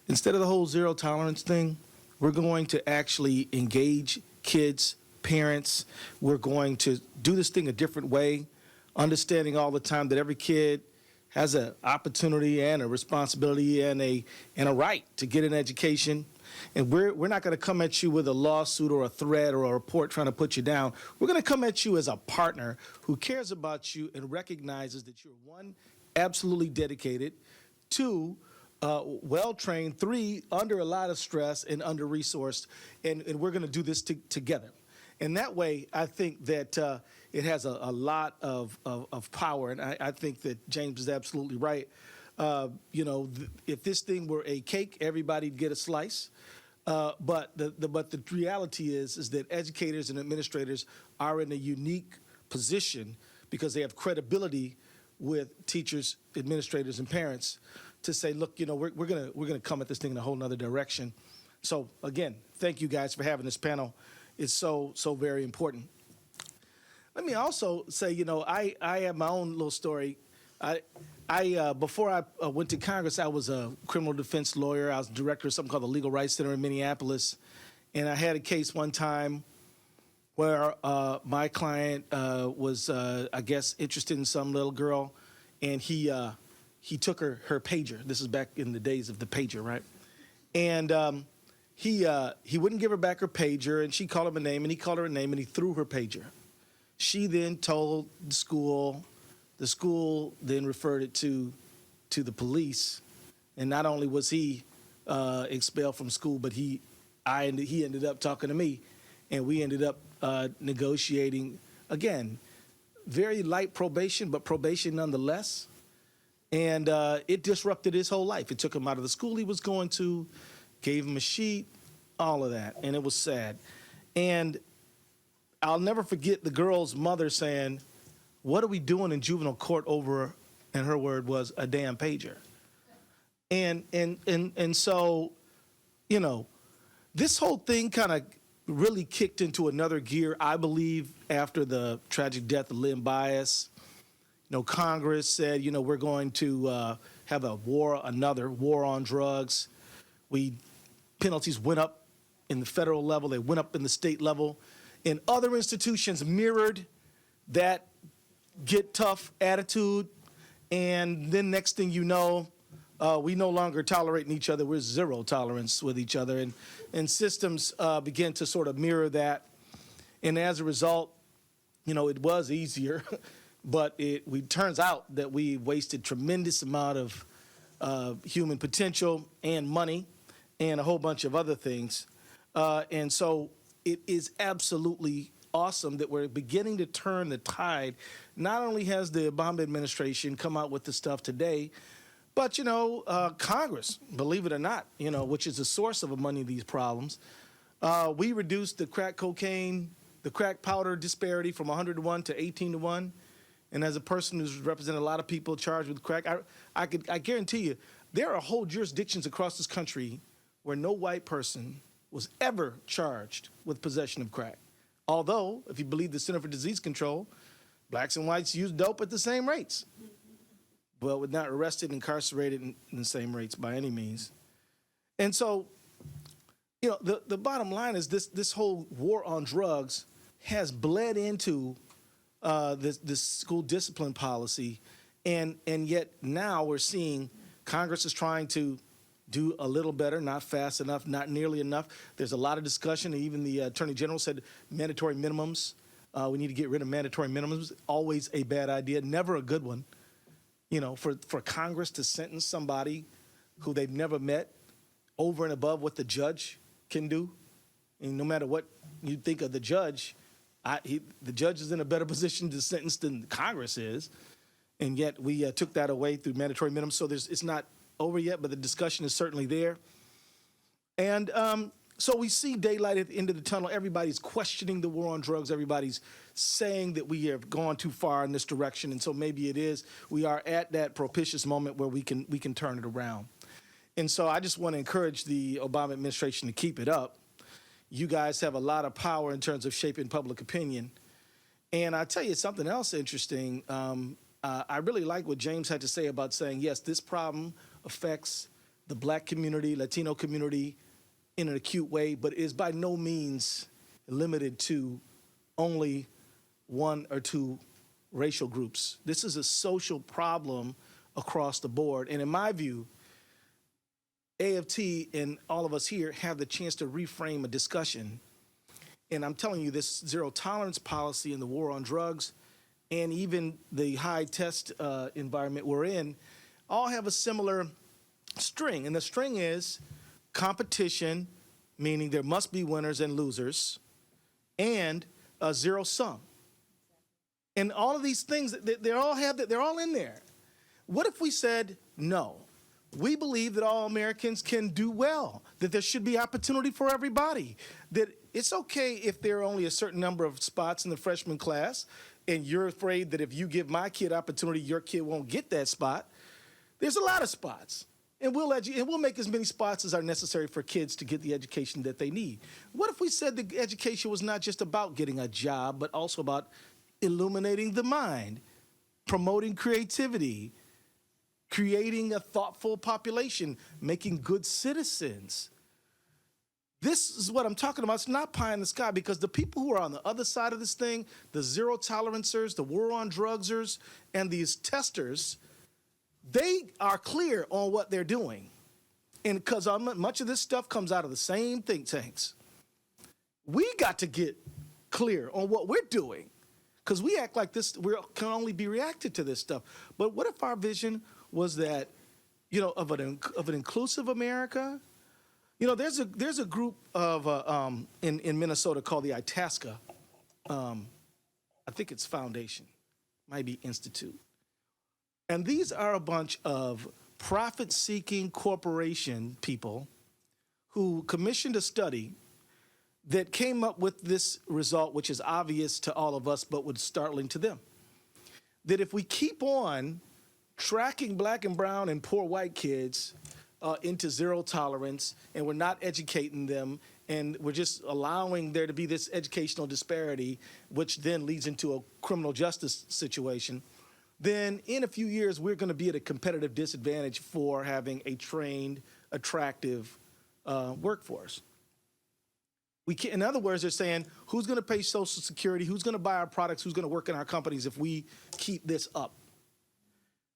instead of the whole zero tolerance thing, we're going to actually engage kids, parents. We're going to do this thing a different way, understanding all the time that every kid has an opportunity and a responsibility and a right to get an education. And we're not going to come at you with a lawsuit or a threat or a report trying to put you down. We're going to come at you as a partner who cares about you and recognizes that you're, one, absolutely dedicated, two, well-trained, three, under a lot of stress and under-resourced, and we're going to do this together. And that way, I think that it has a lot of power. And I think that James is absolutely right. If this thing were a cake, everybody'd get a slice. But the reality is that educators and administrators are in a unique position because they have credibility with teachers, administrators, and parents to say, look, we're gonna come at this thing in a whole nother direction. So again, thank you guys for having this panel. It's so very important. Let me also say, I have my own little story. Before I went to Congress, I was a criminal defense lawyer. I was director of something called the Legal Rights Center in Minneapolis, and I had a case one time where my client was, I guess, interested in some little girl, and he took her pager. This is back in the days of the pager, right? And he wouldn't give her back her pager, and she called him a name, and he called her a name, and he threw her pager. She then told the school. The school then referred it to the police, and not only was he expelled from school, but he ended up talking to me, and we ended up negotiating, again, very light probation, but probation nonetheless. And it disrupted his whole life. It took him out of the school he was going to, gave him a sheet, all of that, and it was sad. And I'll never forget the girl's mother saying, "What are we doing in juvenile court over," and her word was, "a damn pager." And so, this whole thing kind of really kicked into another gear, I believe, after the tragic death of Lynn Bias. Congress said, we're going to have another war on drugs. Penalties went up in the federal level, they went up in the state level, and other institutions mirrored that get tough attitude, and then next thing you know, we no longer tolerating each other. We're zero tolerance with each other, and systems begin to sort of mirror that. And as a result, it was easier, but it turns out that we wasted tremendous amount of human potential and money and a whole bunch of other things. And so it is absolutely awesome that we're beginning to turn the tide. Not only has the Obama administration come out with the stuff today, but, Congress, believe it or not, which is the source of many of these problems, we reduced the crack cocaine, the crack powder disparity from 100 to 1 to 18 to 1. And as a person who's represented a lot of people charged with crack, I guarantee you, there are whole jurisdictions across this country where no white person was ever charged with possession of crack. Although, if you believe the Center for Disease Control, blacks and whites use dope at the same rates. But were not arrested, incarcerated in the same rates by any means. And so, the bottom line is this whole war on drugs has bled into this school discipline policy. And yet now we're seeing Congress is trying to do a little better, not fast enough, not nearly enough. There's a lot of discussion. Even the Attorney General said mandatory minimums. We need to get rid of mandatory minimums. Always a bad idea, never a good one. For Congress to sentence somebody who they've never met over and above what the judge can do. And no matter what you think of the judge, the judge is in a better position to sentence than Congress is. And yet we took that away through mandatory minimums. So it's not over yet, but the discussion is certainly there. And so we see daylight at the end of the tunnel. Everybody's questioning the war on drugs. Everybody's saying that we have gone too far in this direction. And so maybe we are at that propitious moment where we can turn it around. And so I just want to encourage the Obama administration to keep it up. You guys have a lot of power in terms of shaping public opinion. And I tell you something else interesting. I really like what James had to say about saying, yes, this problem affects the black community, Latino community in an acute way, but is by no means limited to only one or two racial groups. This is a social problem across the board. And in my view, AFT and all of us here have the chance to reframe a discussion. And I'm telling you, this zero tolerance policy and the war on drugs and even the high test environment we're in all have a similar string. And the string is competition, meaning there must be winners and losers, and zero sum. And all of these things, they're all in there. What if we said, no, we believe that all Americans can do well, that there should be opportunity for everybody, that it's okay if there are only a certain number of spots in the freshman class, and you're afraid that if you give my kid opportunity, your kid won't get that spot. There's a lot of spots. And we'll make as many spots as are necessary for kids to get the education that they need. What if we said that education was not just about getting a job, but also about illuminating the mind, promoting creativity, creating a thoughtful population, making good citizens? This is what I'm talking about. It's not pie in the sky, because the people who are on the other side of this thing, the zero tolerancers, the war on drugsers, and these testers, they are clear on what they're doing. And because much of this stuff comes out of the same think tanks. We got to get clear on what we're doing, because we act like this, we can only be reacted to this stuff. But what if our vision was that, of an inclusive America? There's a group of in Minnesota called the Itasca. I think it's foundation, might be institute. And these are a bunch of profit-seeking corporation people who commissioned a study that came up with this result, which is obvious to all of us, but was startling to them. That if we keep on tracking black and brown and poor white kids into zero tolerance, and we're not educating them, and we're just allowing there to be this educational disparity, which then leads into a criminal justice situation, then in a few years, we're going to be at a competitive disadvantage for having a trained, attractive workforce. In other words, they're saying, who's going to pay Social Security? Who's going to buy our products? Who's going to work in our companies if we keep this up?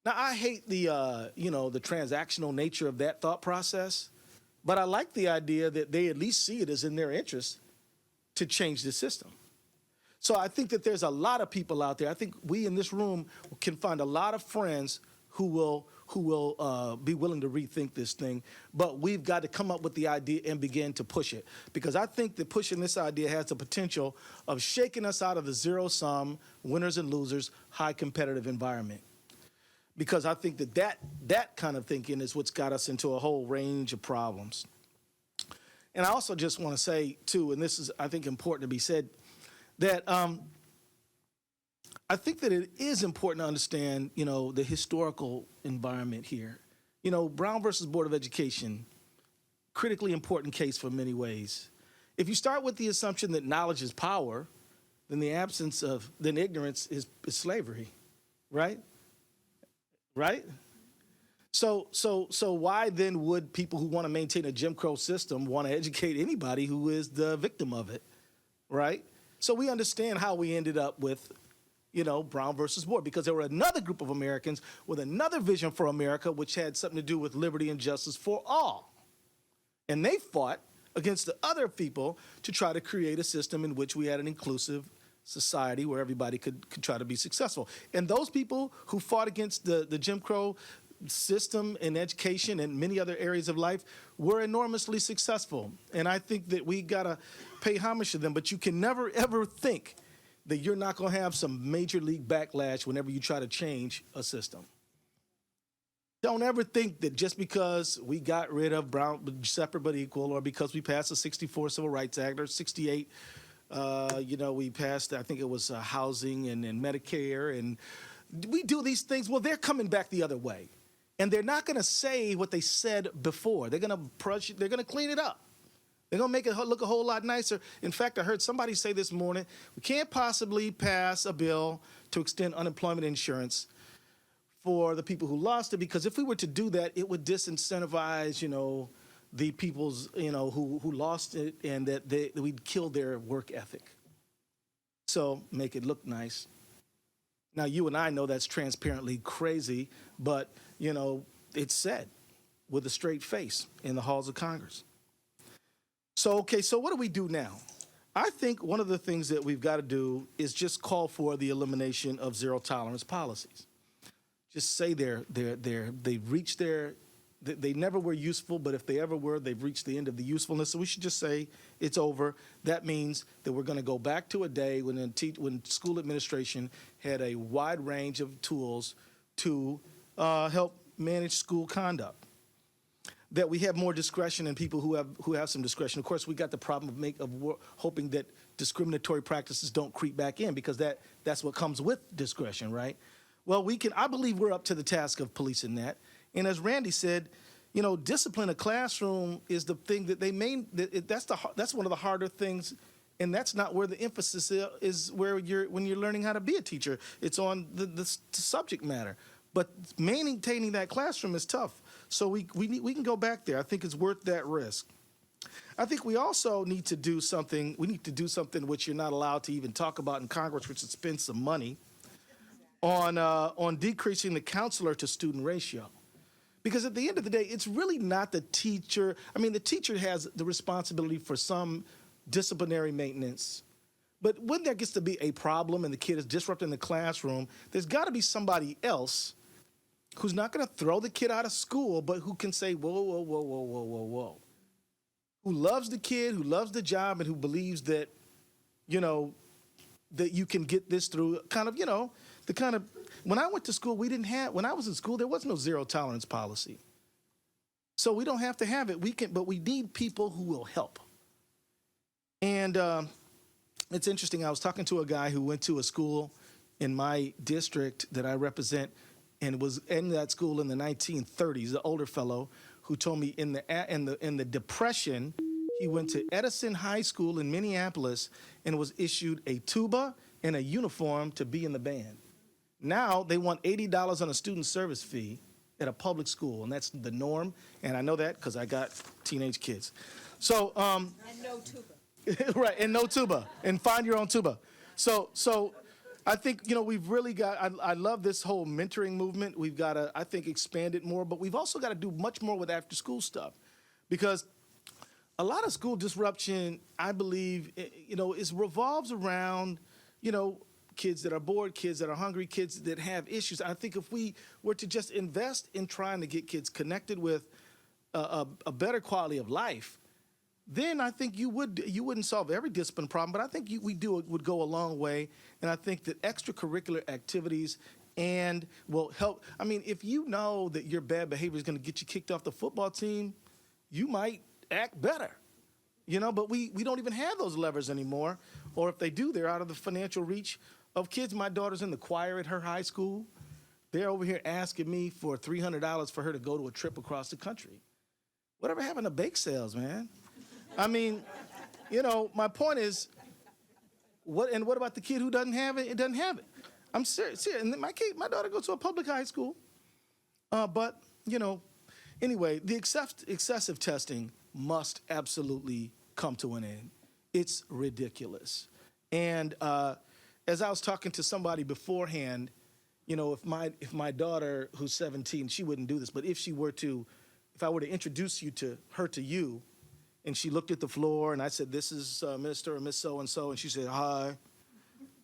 Now, I hate the transactional nature of that thought process, but I like the idea that they at least see it as in their interest to change the system. So I think that there's a lot of people out there. I think we in this room can find a lot of friends who will be willing to rethink this thing, but we've got to come up with the idea and begin to push it, because I think that pushing this idea has the potential of shaking us out of the zero-sum, winners and losers, high competitive environment. Because I think that kind of thinking is what's got us into a whole range of problems. And I also just want to say, too, and this is, I think, important to be said, that I think that it is important to understand, the historical environment here. Brown versus Board of Education, critically important case for many ways. If you start with the assumption that knowledge is power, then ignorance is slavery, right? Right? So why then would people who want to maintain a Jim Crow system want to educate anybody who is the victim of it, right? So we understand how we ended up with, Brown versus Board, because there were another group of Americans with another vision for America, which had something to do with liberty and justice for all. And they fought against the other people to try to create a system in which we had an inclusive society where everybody could try to be successful. And those people who fought against the Jim Crow system in education and many other areas of life were enormously successful. And I think that we gotta pay homage to them, but you can never ever think that you're not gonna have some major league backlash whenever you try to change a system. Don't ever think that just because we got rid of Brown, separate but equal, or because we passed the 64 Civil Rights Act, or 68, we passed, I think it was housing and Medicare, and we do these things. Well, they're coming back the other way. And they're not going to say what they said before. They're going to clean it up. They're going to make it look a whole lot nicer. In fact, I heard somebody say this morning, we can't possibly pass a bill to extend unemployment insurance for the people who lost it, because if we were to do that, it would disincentivize, the people's, who lost it, and that we'd kill their work ethic. So make it look nice. Now, you and I know that's transparently crazy, but, it's said with a straight face in the halls of Congress. So what do we do now? I think one of the things that we've got to do is just call for the elimination of zero tolerance policies. Just say they've reached their they never were useful, but if they ever were, they've reached the end of the usefulness. So we should just say it's over. That means that we're going to go back to a day when school administration had a wide range of tools to help manage school conduct. That we have more discretion and people who have some discretion. Of course, we got the problem of hoping that discriminatory practices don't creep back in, because that's what comes with discretion, right? Well, I believe we're up to the task of policing that. And as Randy said, discipline a classroom is the thing that that's one of the harder things, and that's not where the emphasis is when you're learning how to be a teacher. It's on the subject matter. But maintaining that classroom is tough. So we can go back there. I think it's worth that risk. I think we also need to do something. We need to do something which you're not allowed to even talk about in Congress, which is spend some money on decreasing the counselor to student ratio. Because at the end of the day, it's really not the teacher. I mean, the teacher has the responsibility for some disciplinary maintenance. But when there gets to be a problem and the kid is disrupting the classroom, there's got to be somebody else who's not going to throw the kid out of school, but who can say, whoa, whoa, whoa, whoa, whoa, whoa, whoa. Who loves the kid, who loves the job, and who believes that, that you can get this through when I went to school, when I was in school, there was no zero tolerance policy. So we don't have to have it. But we need people who will help. And it's interesting. I was talking to a guy who went to a school in my district that I represent, and was in that school in the 1930s, the older fellow who told me in the Depression, he went to Edison High School in Minneapolis and was issued a tuba and a uniform to be in the band. Now they want $80 on a student service fee at a public school, and that's the norm. And I know that because I got teenage kids. So And no tuba. right, and no tuba, and find your own tuba. So I think, we've really got, I love this whole mentoring movement. We've got to, I think, expand it more, but we've also got to do much more with after school stuff, because a lot of school disruption, I believe, is revolves around, kids that are bored, kids that are hungry, kids that have issues. I think if we were to just invest in trying to get kids connected with a better quality of life, then I think you wouldn't solve every discipline problem, but I think would go a long way. And I think that extracurricular activities will help. I mean, if you know that your bad behavior is going to get you kicked off the football team, you might act better, but we don't even have those levers anymore. Or if they do, they're out of the financial reach of kids. My daughter's in the choir at her high school. They're over here asking me for $300 for her to go to a trip across the country. Whatever happened to bake sales, man? I mean, my point is, what about the kid who doesn't have it? It doesn't have it. I'm serious. And my daughter goes to a public high school. But, anyway, the excessive testing must absolutely come to an end. It's ridiculous. And as I was talking to somebody beforehand, if my daughter, who's 17, she wouldn't do this, but if I were to introduce her to you, and she looked at the floor, and I said, this is Mr. or Miss So-and-so, and she said, hi.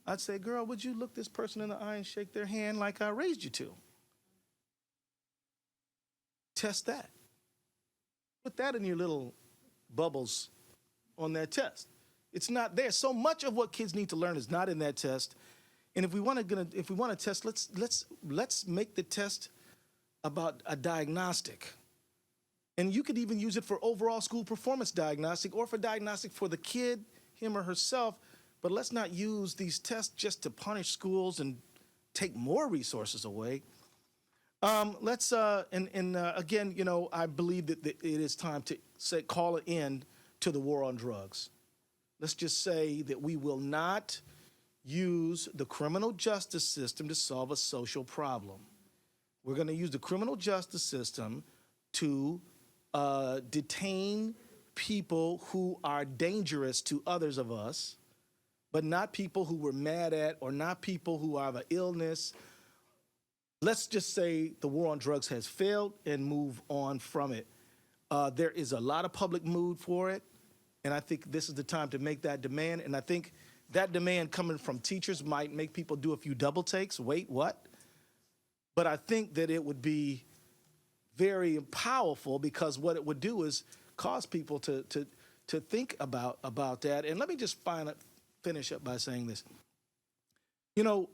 I'd say, girl, would you look this person in the eye and shake their hand like I raised you to? Test that. Put that in your little bubbles on that test. It's not there. So much of what kids need to learn is not in that test. And if we want to test, let's make the test about a diagnostic. And you could even use it for overall school performance diagnostic, or for diagnostic for the kid, him or herself. But let's not use these tests just to punish schools and take more resources away. Again, I believe that it is time to call an end to the war on drugs. Let's just say that we will not use the criminal justice system to solve a social problem. We're going to use the criminal justice system to detain people who are dangerous to others of us, but not people who we're mad at, or not people who have an illness. Let's just say the war on drugs has failed and move on from it. There is a lot of public mood for it, and I think this is the time to make that demand. And I think that demand coming from teachers might make people do a few double takes. Wait, what? But I think that it would be very powerful, because what it would do is cause people to think about that. And let me just finish up by saying this. You know,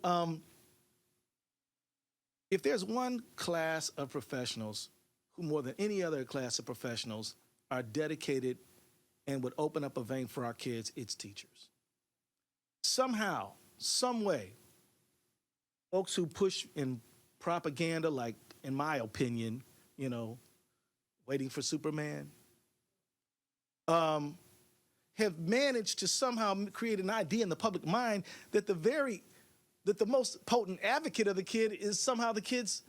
if there's one class of professionals who more than any other class of professionals are dedicated and would open up a vein for our kids, it's teachers. Somehow, some way, folks who push in propaganda, like, in my opinion, you know, Waiting for Superman, have managed to somehow create an idea in the public mind that the most potent advocate of the kid is somehow the kid's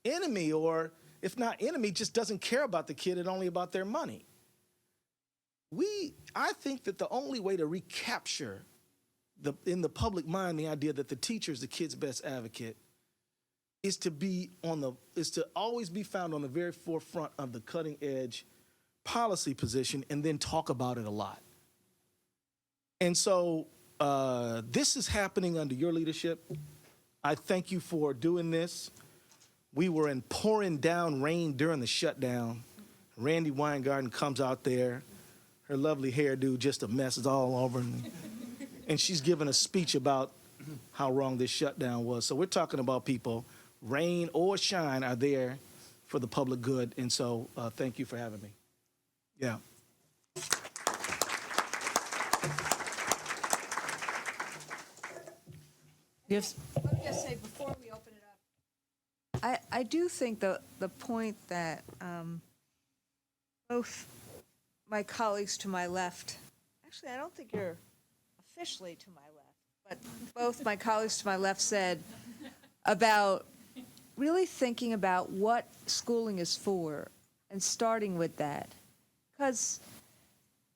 enemy, or if not enemy, just doesn't care about the kid and only about their money. I think that the only way to recapture in the public mind the idea that the teacher is the kid's best advocate is to always be found on the very forefront of the cutting edge policy position, and then talk about it a lot. And so this is happening under your leadership. I thank you for doing this. We were in pouring down rain during the shutdown. Randy Weingarten comes out there. Her lovely hairdo, just a mess, is all over. And she's giving a speech about how wrong this shutdown was. So we're talking about people, rain or shine, are there for the public good. And so thank you for having me. Yeah. Yes. Let me just say, before we open it up, I do think the point that both my colleagues to my left, actually, I don't think you're officially to my left, but both my colleagues to my left said about really thinking about what schooling is for and starting with that. Because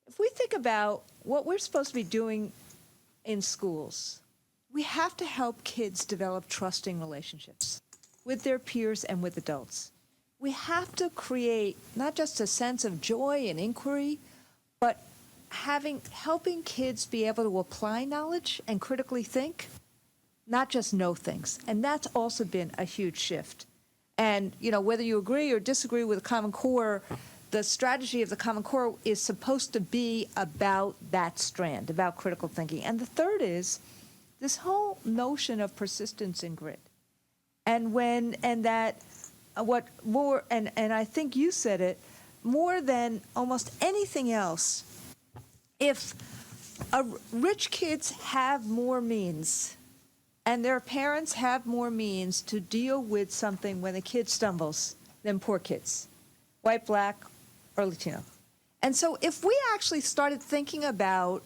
if we think about what we're supposed to be doing in schools, we have to help kids develop trusting relationships with their peers and with adults. We have to create not just a sense of joy and inquiry, but helping kids be able to apply knowledge and critically think, not just know things. And that's also been a huge shift. And, you know, whether you agree or disagree with the Common Core, the strategy of the Common Core is supposed to be about that strand, about critical thinking. And the third is this whole notion of persistence and grit. And I think you said it, more than almost anything else, if rich kids have more means and their parents have more means to deal with something when a kid stumbles than poor kids, white, black, or Latino. And so if we actually started thinking about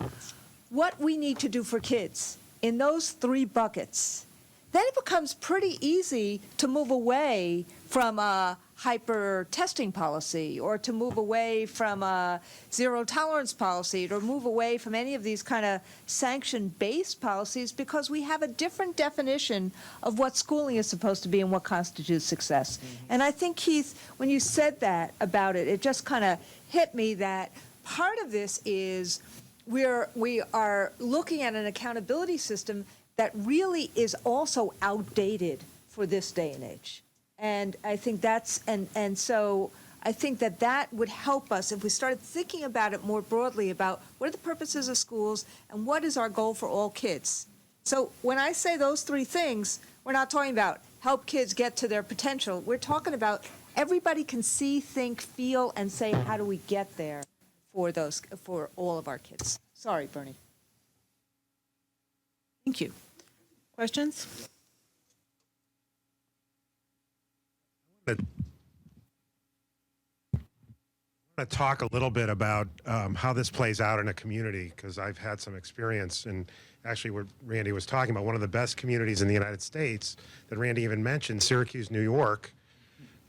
what we need to do for kids in those three buckets, then it becomes pretty easy to move away from a hyper testing policy, or to move away from a zero tolerance policy, or move away from any of these kind of sanction-based policies, because we have a different definition of what schooling is supposed to be and what constitutes success. Mm-hmm. And I think, Keith, when you said that about it, it just kind of hit me that part of this is we are looking at an accountability system that really is also outdated for this day and age. And I think so I think that would help us if we started thinking about it more broadly about what are the purposes of schools and what is our goal for all kids. So when I say those three things, we're not talking about help kids get to their potential. We're talking about everybody can see, think, feel, and say, how do we get there for all of our kids? Sorry, Bernie. Thank you. Questions? I want to talk a little bit about how this plays out in a community, because I've had some experience, and actually what Randy was talking about, one of the best communities in the United States that Randy even mentioned, Syracuse, New York,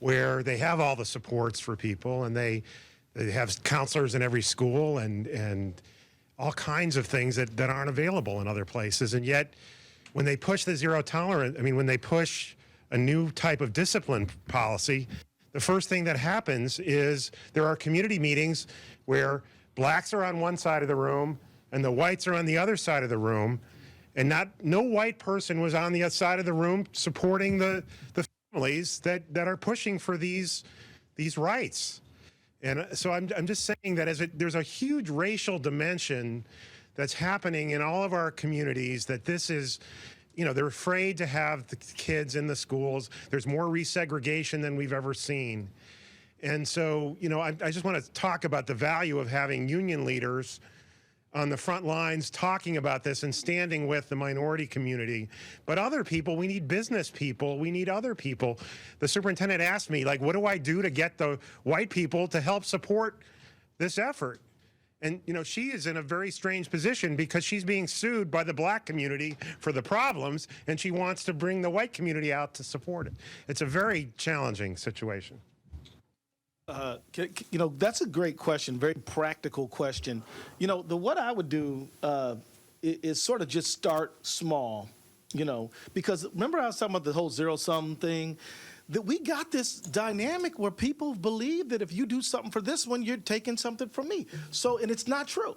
where they have all the supports for people, and they have counselors in every school and all kinds of things that aren't available in other places. And yet when they push the zero tolerance, when they push a new type of discipline policy, the first thing that happens is there are community meetings where blacks are on one side of the room and the whites are on the other side of the room, and no white person was on the other side of the room supporting the families that are pushing for these these rights. And so I'm just saying that there's a huge racial dimension that's happening in all of our communities, that this is, they're afraid to have the kids in the schools. There's more resegregation than we've ever seen. And so, I just want to talk about the value of having union leaders on the front lines talking about this and standing with the minority community. But other people, we need business people, we need other people. The superintendent asked me, like, what do I do to get the white people to help support this effort? And, she is in a very strange position because she's being sued by the black community for the problems, and she wants to bring the white community out to support it. It's a very challenging situation. That's a great question, very practical question. What I would do is sort of just start small, because remember I was talking about the whole zero-sum thing? That we got this dynamic where people believe that if you do something for this one, you're taking something from me. So, and it's not true,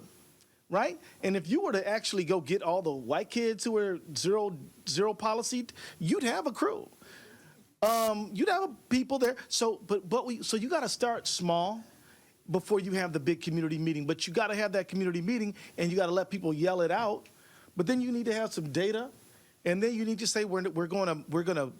right? And if you were to actually go get all the white kids who are zero policy, you'd have a crew. You'd have people there. So, so you got to start small before you have the big community meeting. But you got to have that community meeting, and you got to let people yell it out. But then you need to have some data, and then you need to say we're gonna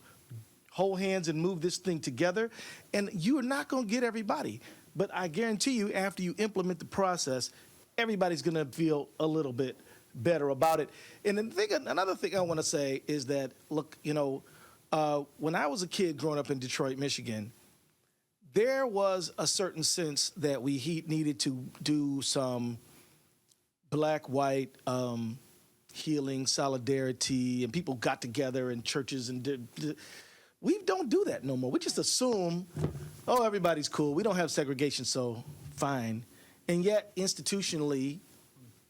hold hands and move this thing together. And you are not going to get everybody, but I guarantee you, after you implement the process, everybody's going to feel a little bit better about it. And another thing I want to say is that, look, when I was a kid growing up in Detroit, Michigan, there was a certain sense that we needed to do some black-white healing, solidarity, and people got together in churches and we don't do that no more. We just assume, oh, everybody's cool. We don't have segregation, so fine. And yet, institutionally,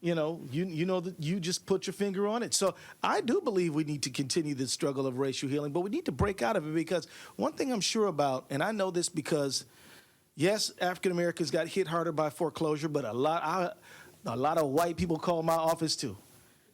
that you just put your finger on it. So I do believe we need to continue this struggle of racial healing, but we need to break out of it, because one thing I'm sure about, and I know this because, yes, African Americans got hit harder by foreclosure, but a lot of white people call my office too.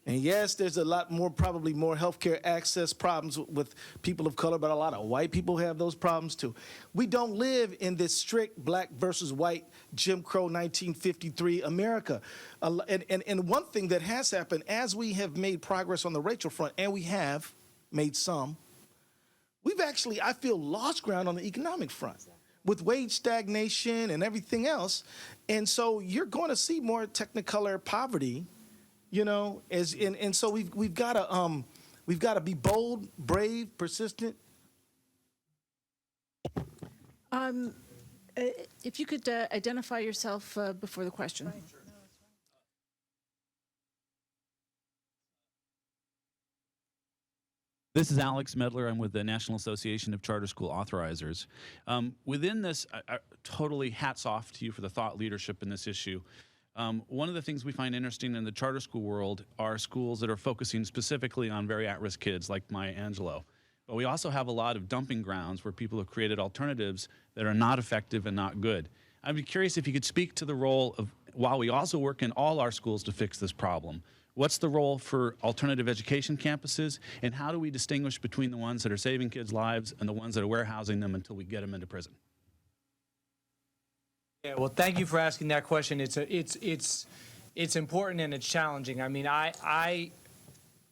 And yes, there's probably more healthcare access problems with people of color, but a lot of white people have those problems too. We don't live in this strict black versus white Jim Crow 1953 America. And one thing that has happened as we have made progress on the racial front, and we have made some, we've actually, I feel, lost ground on the economic front with wage stagnation and everything else. And so you're going to see more technicolor poverty. And so we've got to be bold, brave, persistent. If you could identify yourself before the question. This is Alex Medler. I'm with the National Association of Charter School Authorizers. Within this, totally hats off to you for the thought leadership in this issue. One of the things we find interesting in the charter school world are schools that are focusing specifically on very at-risk kids like Maya Angelou. But we also have a lot of dumping grounds where people have created alternatives that are not effective and not good. I'd be curious if you could speak to the role of, while we also work in all our schools to fix this problem, what's the role for alternative education campuses, and how do we distinguish between the ones that are saving kids' lives and the ones that are warehousing them until we get them into prison? Yeah, well, thank you for asking that question. It's important and it's challenging. I mean, I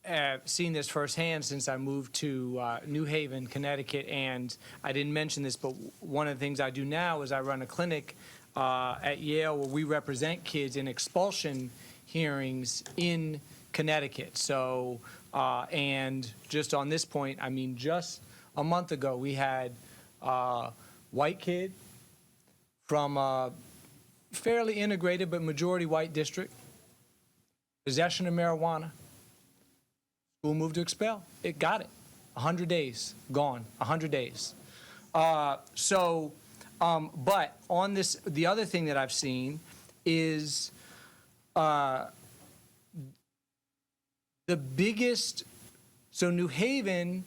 have seen this firsthand since I moved to New Haven, Connecticut, and I didn't mention this, but one of the things I do now is I run a clinic at Yale where we represent kids in expulsion hearings in Connecticut. So, and just on this point, I mean, just a month ago, we had a white kid from a fairly integrated but majority white district, possession of marijuana, school moved to expel. It got it. 100 days, gone, 100 days. But on this, the other thing that I've seen is the biggest, so New Haven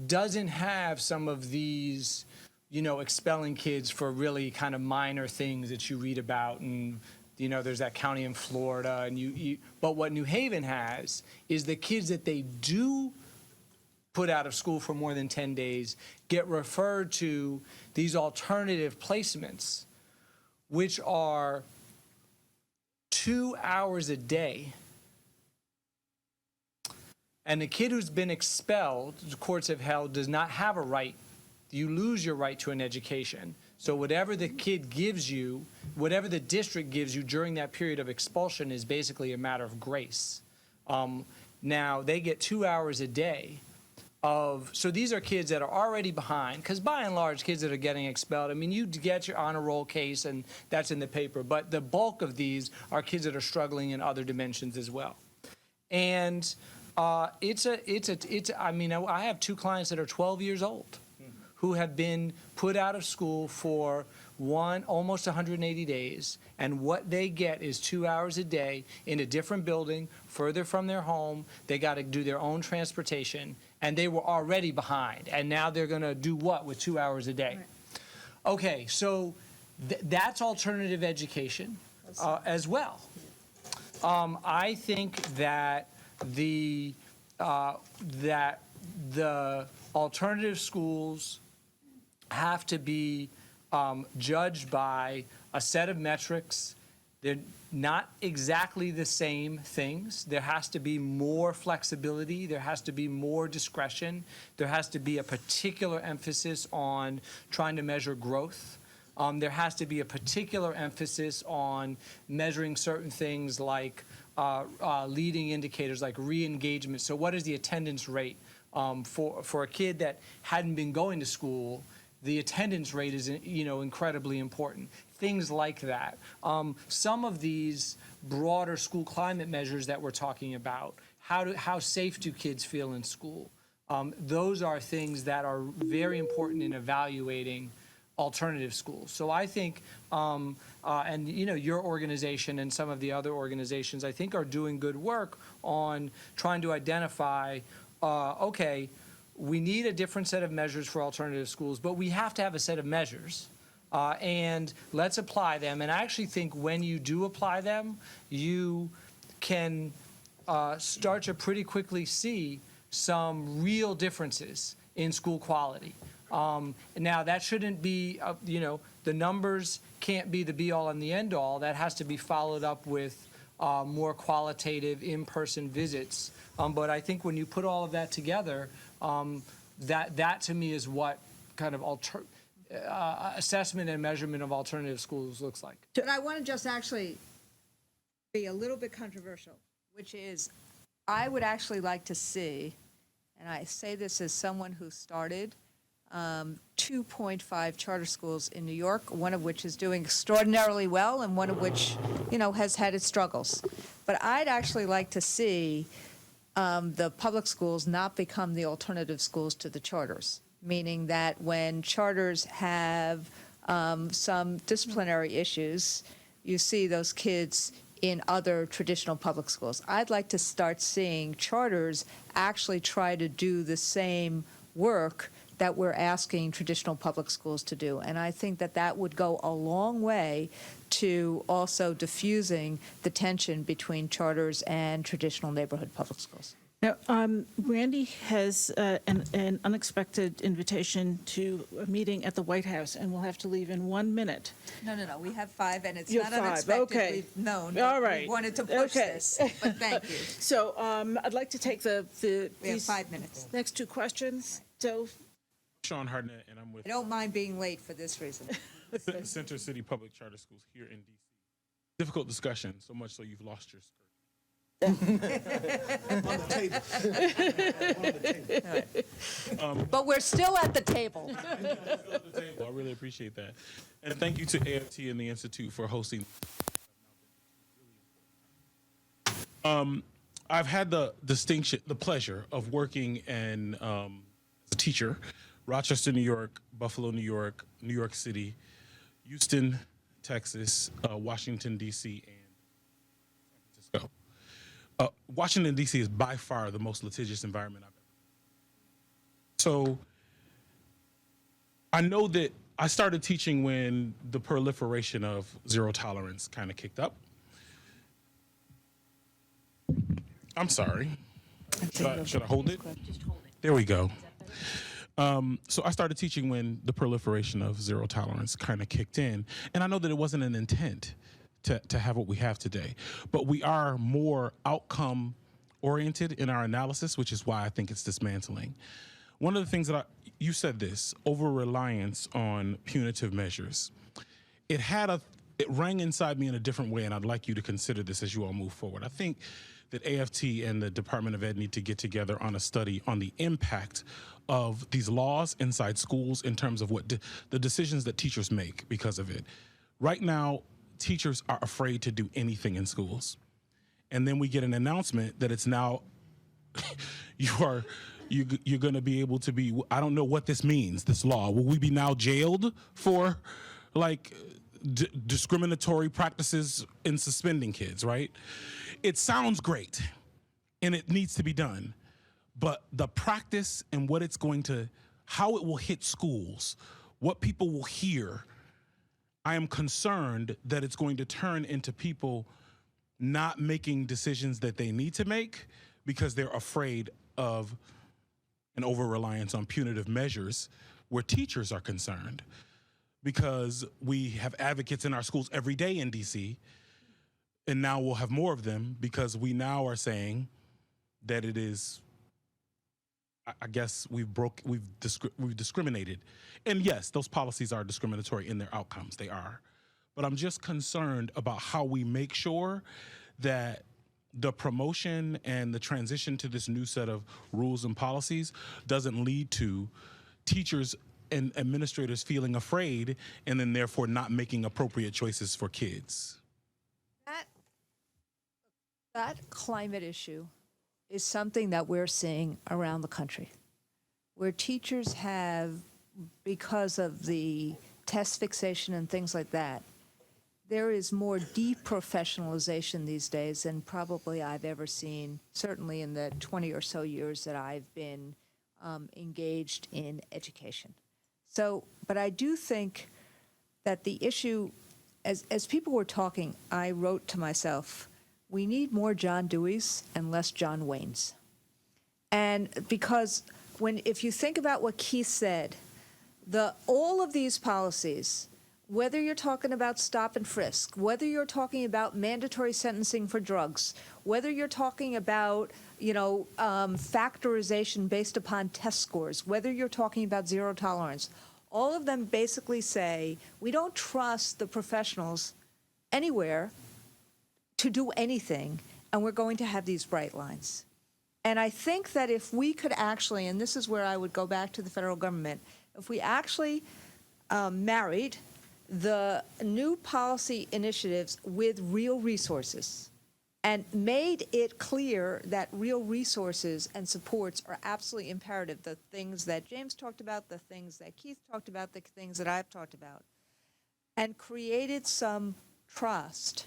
doesn't have some of these, expelling kids for really kind of minor things that you read about, and there's that county in Florida, and but what New Haven has is the kids that they do put out of school for more than 10 days get referred to these alternative placements, which are 2 hours a day. And the kid who's been expelled, the courts have held, does not have a right. You lose your right to an education. So whatever the kid gives you, whatever the district gives you during that period of expulsion is basically a matter of grace. Now, they get 2 hours a day of, so these are kids that are already behind, because by and large, kids that are getting expelled, I mean, you get your honor roll case and that's in the paper, but the bulk of these are kids that are struggling in other dimensions as well. And I mean, I have 2 clients that are 12 years old who have been put out of school for almost 180 days, and what they get is 2 hours a day in a different building, further from their home. They got to do their own transportation, and they were already behind, and now they're going to do what with 2 hours a day? Right. Okay, so that's alternative education as well. I think that the alternative schools have to be judged by a set of metrics. They're not exactly the same things. There has to be more flexibility. There has to be more discretion. There has to be a particular emphasis on trying to measure growth. There has to be a particular emphasis on measuring certain things like leading indicators like re-engagement. So what is the attendance rate? For a kid that hadn't been going to school, the attendance rate is, incredibly important. Things like that. Some of these broader school climate measures that we're talking about, how safe do kids feel in school? Those are things that are very important in evaluating alternative schools. So I think, your organization and some of the other organizations, I think, are doing good work on trying to identify, okay, we need a different set of measures for alternative schools, but we have to have a set of measures, and let's apply them. And I actually think when you do apply them, you can start to pretty quickly see some real differences in school quality. Now, that shouldn't be, the numbers can't be the be-all and the end-all. That has to be followed up with more qualitative in-person visits. But I think when you put all of that together, that to me is what kind of assessment and measurement of alternative schools looks like. But I want to just actually be a little bit controversial, which is I would actually like to see, and I say this as someone who started 2.5 charter schools in New York, one of which is doing extraordinarily well and one of which, has had its struggles. But I'd actually like to see the public schools not become the alternative schools to the charters, meaning that when charters have some disciplinary issues, you see those kids in other traditional public schools. I'd like to start seeing charters actually try to do the same work that we're asking traditional public schools to do. And I think that that would go a long way to also diffusing the tension between charters and traditional neighborhood public schools. Now, Randy has an unexpected invitation to a meeting at the White House, and we'll have to leave in 1 minute. No. We have 5, and it's You not have 5, unexpected. okay. We've known. All right. We wanted to push Okay. this, but thank you. So I'd like to take We have these 5 minutes. next 2 questions. So, Sean Hartnett, and I'm with I don't mind being late for this reason. Center City Public Charter Schools here in D.C. Difficult discussion, so much so you've lost your skirt. On the table. On the table. But we're still at the table. Well, I really appreciate that. And thank you to AFT and the Institute for hosting. I've had the pleasure of working as a teacher, Rochester, New York, Buffalo, New York, New York City, Houston, Texas, Washington, D.C., and San Francisco. Washington, D.C. is by far the most litigious environment I've ever been. So I know that I started teaching when the proliferation of zero tolerance kind of kicked up. I'm sorry. Should I hold it? Just hold it. There we go. So I started teaching when the proliferation of zero tolerance kind of kicked in. And I know that it wasn't an intent to have what we have today, but we are more outcome oriented in our analysis, which is why I think it's dismantling. One of the things that you said this, over-reliance on punitive measures. It rang inside me in a different way, and I'd like you to consider this as you all move forward. I think that AFT and the Department of Ed need to get together on a study on the impact of these laws inside schools in terms of what the decisions that teachers make because of it. Right now, teachers are afraid to do anything in schools. And then we get an announcement that it's now, you're going to be able to be, I don't know what this means, this law. Will we be now jailed for like discriminatory practices in suspending kids, right? It sounds great and it needs to be done, but the practice and what it's going to, how it will hit schools, what people will hear, I am concerned that it's going to turn into people not making decisions that they need to make because they're afraid of an over-reliance on punitive measures where teachers are concerned. Because we have advocates in our schools every day in DC, and now we'll have more of them because we now are saying that it is, I guess we've discriminated. And yes, those policies are discriminatory in their outcomes, they are. But I'm just concerned about how we make sure that the promotion and the transition to this new set of rules and policies doesn't lead to teachers and administrators feeling afraid and then therefore not making appropriate choices for kids. That climate issue is something that we're seeing around the country, where teachers have, because of the test fixation and things like that, there is more deprofessionalization these days than probably I've ever seen, certainly in the 20 or so years that I've been engaged in education. So, but I do think that the issue, as people were talking, I wrote to myself, we need more John Deweys and less John Waynes. And because if you think about what Keith said, all of these policies, whether you're talking about stop and frisk, whether you're talking about mandatory sentencing for drugs, whether you're talking about, factorization based upon test scores, whether you're talking about zero tolerance, all of them basically say we don't trust the professionals anywhere to do anything, and we're going to have these bright lines. And I think that if we could actually, and this is where I would go back to the federal government, if we actually married the new policy initiatives with real resources and made it clear that real resources and supports are absolutely imperative, the things that James talked about, the things that Keith talked about, the things that I've talked about, and created some trust,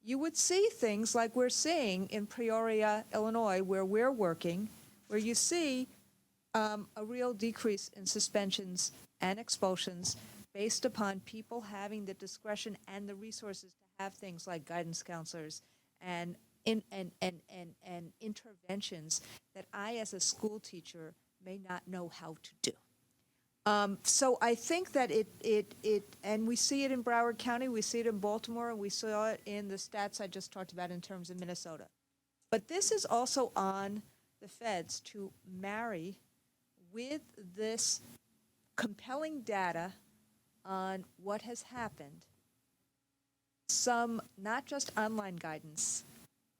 you would see things like we're seeing in Peoria, Illinois, where we're working, where you see a real decrease in suspensions and expulsions based upon people having the discretion and the resources to have things like guidance counselors and interventions that I, as a school teacher, may not know how to do. So I think that and we see it in Broward County, we see it in Baltimore, and we saw it in the stats I just talked about in terms of Minnesota. But this is also on the feds to marry with this compelling data on what has happened, some not just online guidance,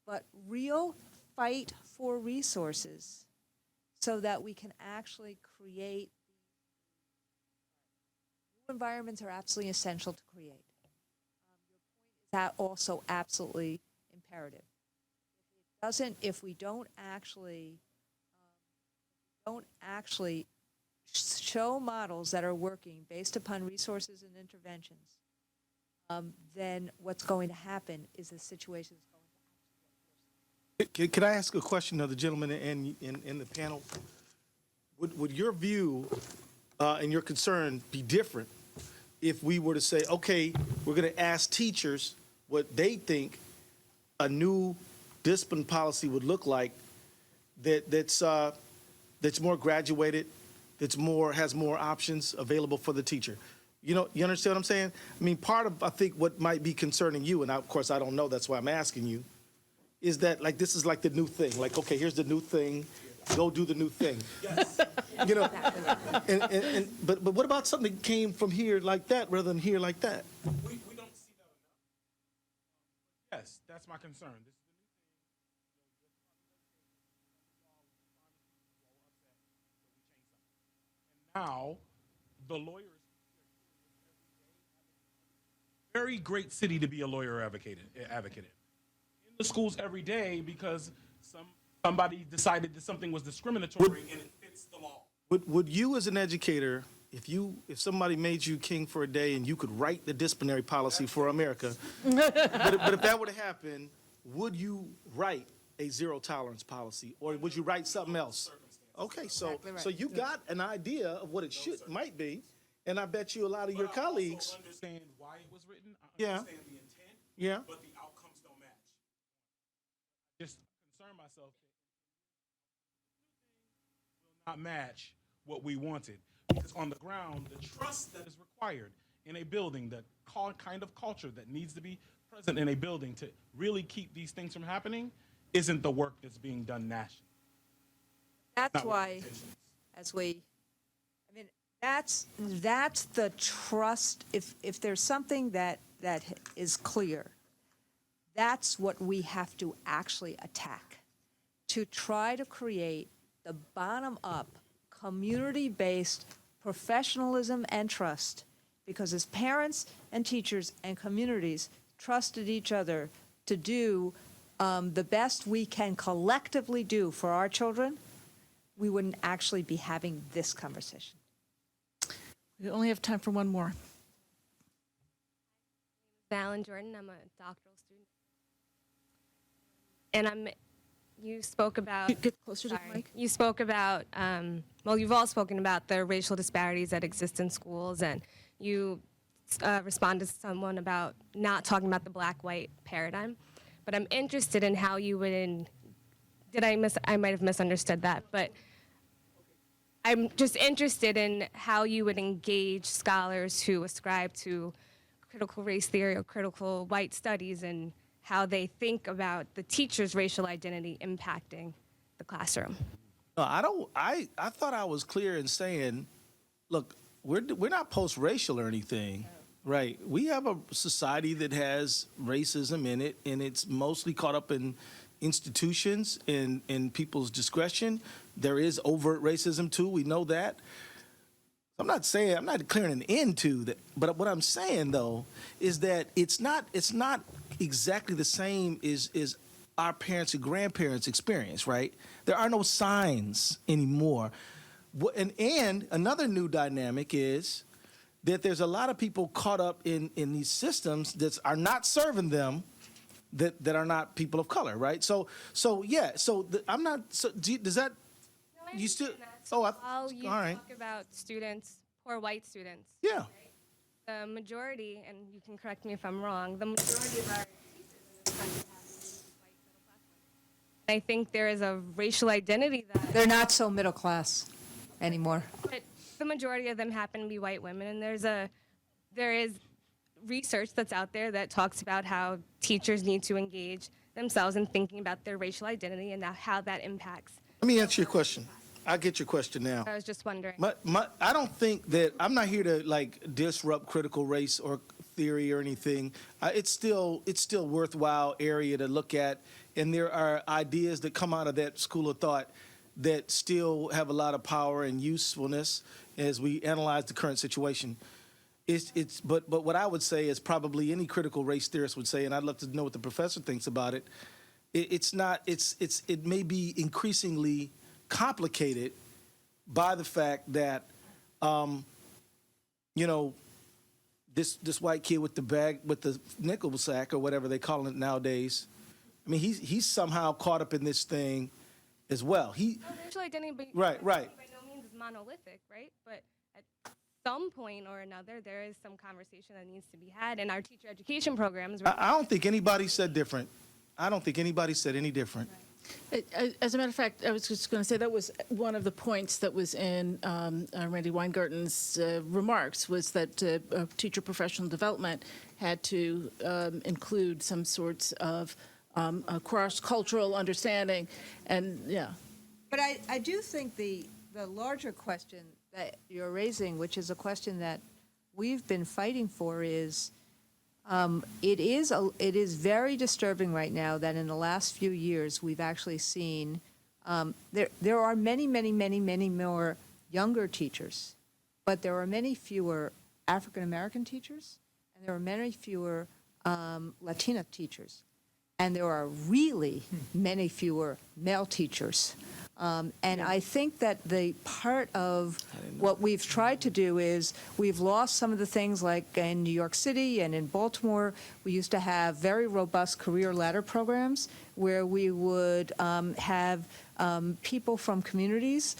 but real fight for resources so that we can actually create environments are absolutely essential to create. Your point is that also absolutely imperative. If we don't actually show models that are working based upon resources and interventions, then what's going to happen is the situation is going to Can I ask a question of the gentleman in the panel? Would your view and your concern be different if we were to say, okay, we're going to ask teachers what they think a new discipline policy would look like that's more graduated, has more options available for the teacher. You know, you understand what I'm saying? I mean, part of, I think, what might be concerning you, and of course I don't know, that's why I'm asking you, is that like this is like the new thing. Like, okay, here's the new thing, go do the new thing. Yes. You know, but what about something that came from here like that rather than here like that? We don't see that enough. Yes, that's my concern. This is the new thing. Now, the lawyers. Very great city to be a lawyer advocate in. In the schools every day because somebody decided that something was discriminatory and it fits the law. Would you as an educator, if somebody made you king for a day and you could write the disciplinary policy for America, but if that were to happen, would you write a zero tolerance policy or would you write something else? Okay, so Exactly right. so you got an idea of what it might be, and I bet you a lot of your colleagues. I also understand why it was written. I Yeah. understand the intent. Yeah. But the outcomes don't match. Just concern myself that will not match what we wanted because on the ground, the trust that is required in a building, the kind of culture that needs to be present in a building to really keep these things from happening, isn't the work that's being done nationally. That's Not what why, the intention is. I mean, that's the trust. If there's something that is clear, that's what we have to actually attack, to try to create the bottom-up, community-based professionalism and trust. Because as parents and teachers and communities trusted each other to do the best we can collectively do for our children, we wouldn't actually be having this conversation. We only have time for one more. Valen Jordan. I'm a doctoral student. And you spoke about. Get closer to the Sorry. mic. You spoke about, well, you've all spoken about the racial disparities that exist in schools, and you responded to someone about not talking about the black-white paradigm. But I'm interested in how you would, I might have misunderstood that, but I'm just interested in how you would engage scholars who ascribe to critical race theory or critical white studies and how they think about the teacher's racial identity impacting the classroom. No, I thought I was clear in saying, look, we're not post-racial or anything, right? We have a society that has racism in it, and it's mostly caught up in institutions and in people's discretion. There is overt racism too. We know that. I'm not declaring an end to that. But what I'm saying though is that it's not exactly the same as our parents and grandparents' experience, right? There are no signs anymore. And another new dynamic is that there's a lot of people caught up in these systems that are not serving them, that are not people of color, right? I'm not. So does that? You still? While you all right. talk about students, poor white students, Yeah. the majority, and you can correct me if I'm wrong, the majority of our teachers in this country have white middle class women. I think there is a racial identity that. They're not so middle class anymore. But the majority of them happen to be white women, and there is research that's out there that talks about how teachers need to engage themselves in thinking about their racial identity and how that impacts. Let me answer your question. I get your question now. I was just wondering. I don't think that I'm not here to like disrupt critical race or theory or anything. It's still worthwhile area to look at, and there are ideas that come out of that school of thought that still have a lot of power and usefulness as we analyze the current situation. But what I would say is probably any critical race theorist would say, and I'd love to know what the professor thinks about it. It may be increasingly complicated by the fact that, this white kid with the bag, with the nickel sack or whatever they call it nowadays. I mean, he's somehow caught up in this thing as well. Racial identity, Right. by no means is monolithic, right? But at some point or another, there is some conversation that needs to be had in our teacher education programs. Right? I don't think anybody said different. I don't think anybody said any different. As a matter of fact, I was just going to say that was one of the points that was in Randy Weingarten's remarks, was that teacher professional development had to include some sorts of cross-cultural understanding, and yeah. But I do think the larger question that you're raising, which is a question that we've been fighting for, is it is very disturbing right now that in the last few years we've actually seen there are many more younger teachers, but there are many fewer African American teachers, and there are many fewer Latina teachers, and there are really many fewer male teachers. And I think that the part of what we've tried to do is we've lost some of the things, like in New York City and in Baltimore, we used to have very robust career ladder programs where we would have people from communities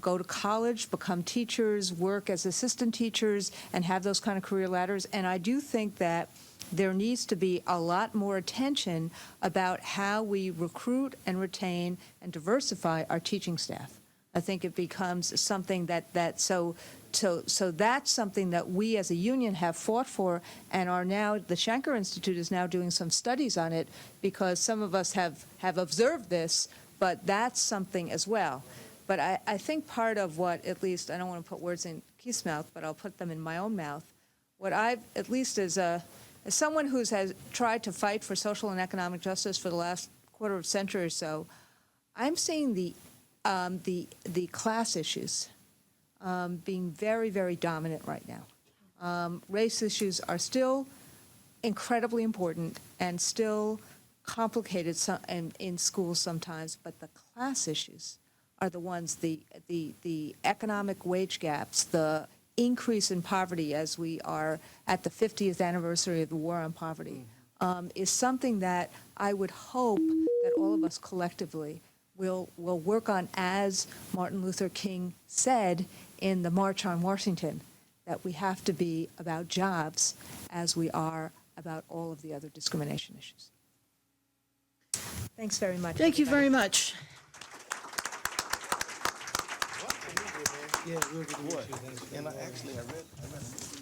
go to college, become teachers, work as assistant teachers, and have those kind of career ladders. And I do think that there needs to be a lot more attention about how we recruit and retain and diversify our teaching staff. I think it becomes something so that's something that we as a union have fought for, and are now, the Shanker Institute is now doing some studies on it, because some of us have observed this, but that's something as well. But I think part of what, at least, I don't want to put words in Keith's mouth, but I'll put them in my own mouth, what I've, at least as someone who has tried to fight for social and economic justice for the last quarter of a century or so, I'm seeing the class issues being very, very dominant right now. Race issues are still incredibly important and still complicated in schools sometimes, but the class issues are the ones, the economic wage gaps, the increase in poverty as we are at the 50th anniversary of the War on Poverty, is something that I would hope that all of us collectively will work on, as Martin Luther King said in the March on Washington, that we have to be about jobs as we are about all of the other discrimination issues. Thanks very much. Thank you everybody. very much. Yeah, we'll get what? And I read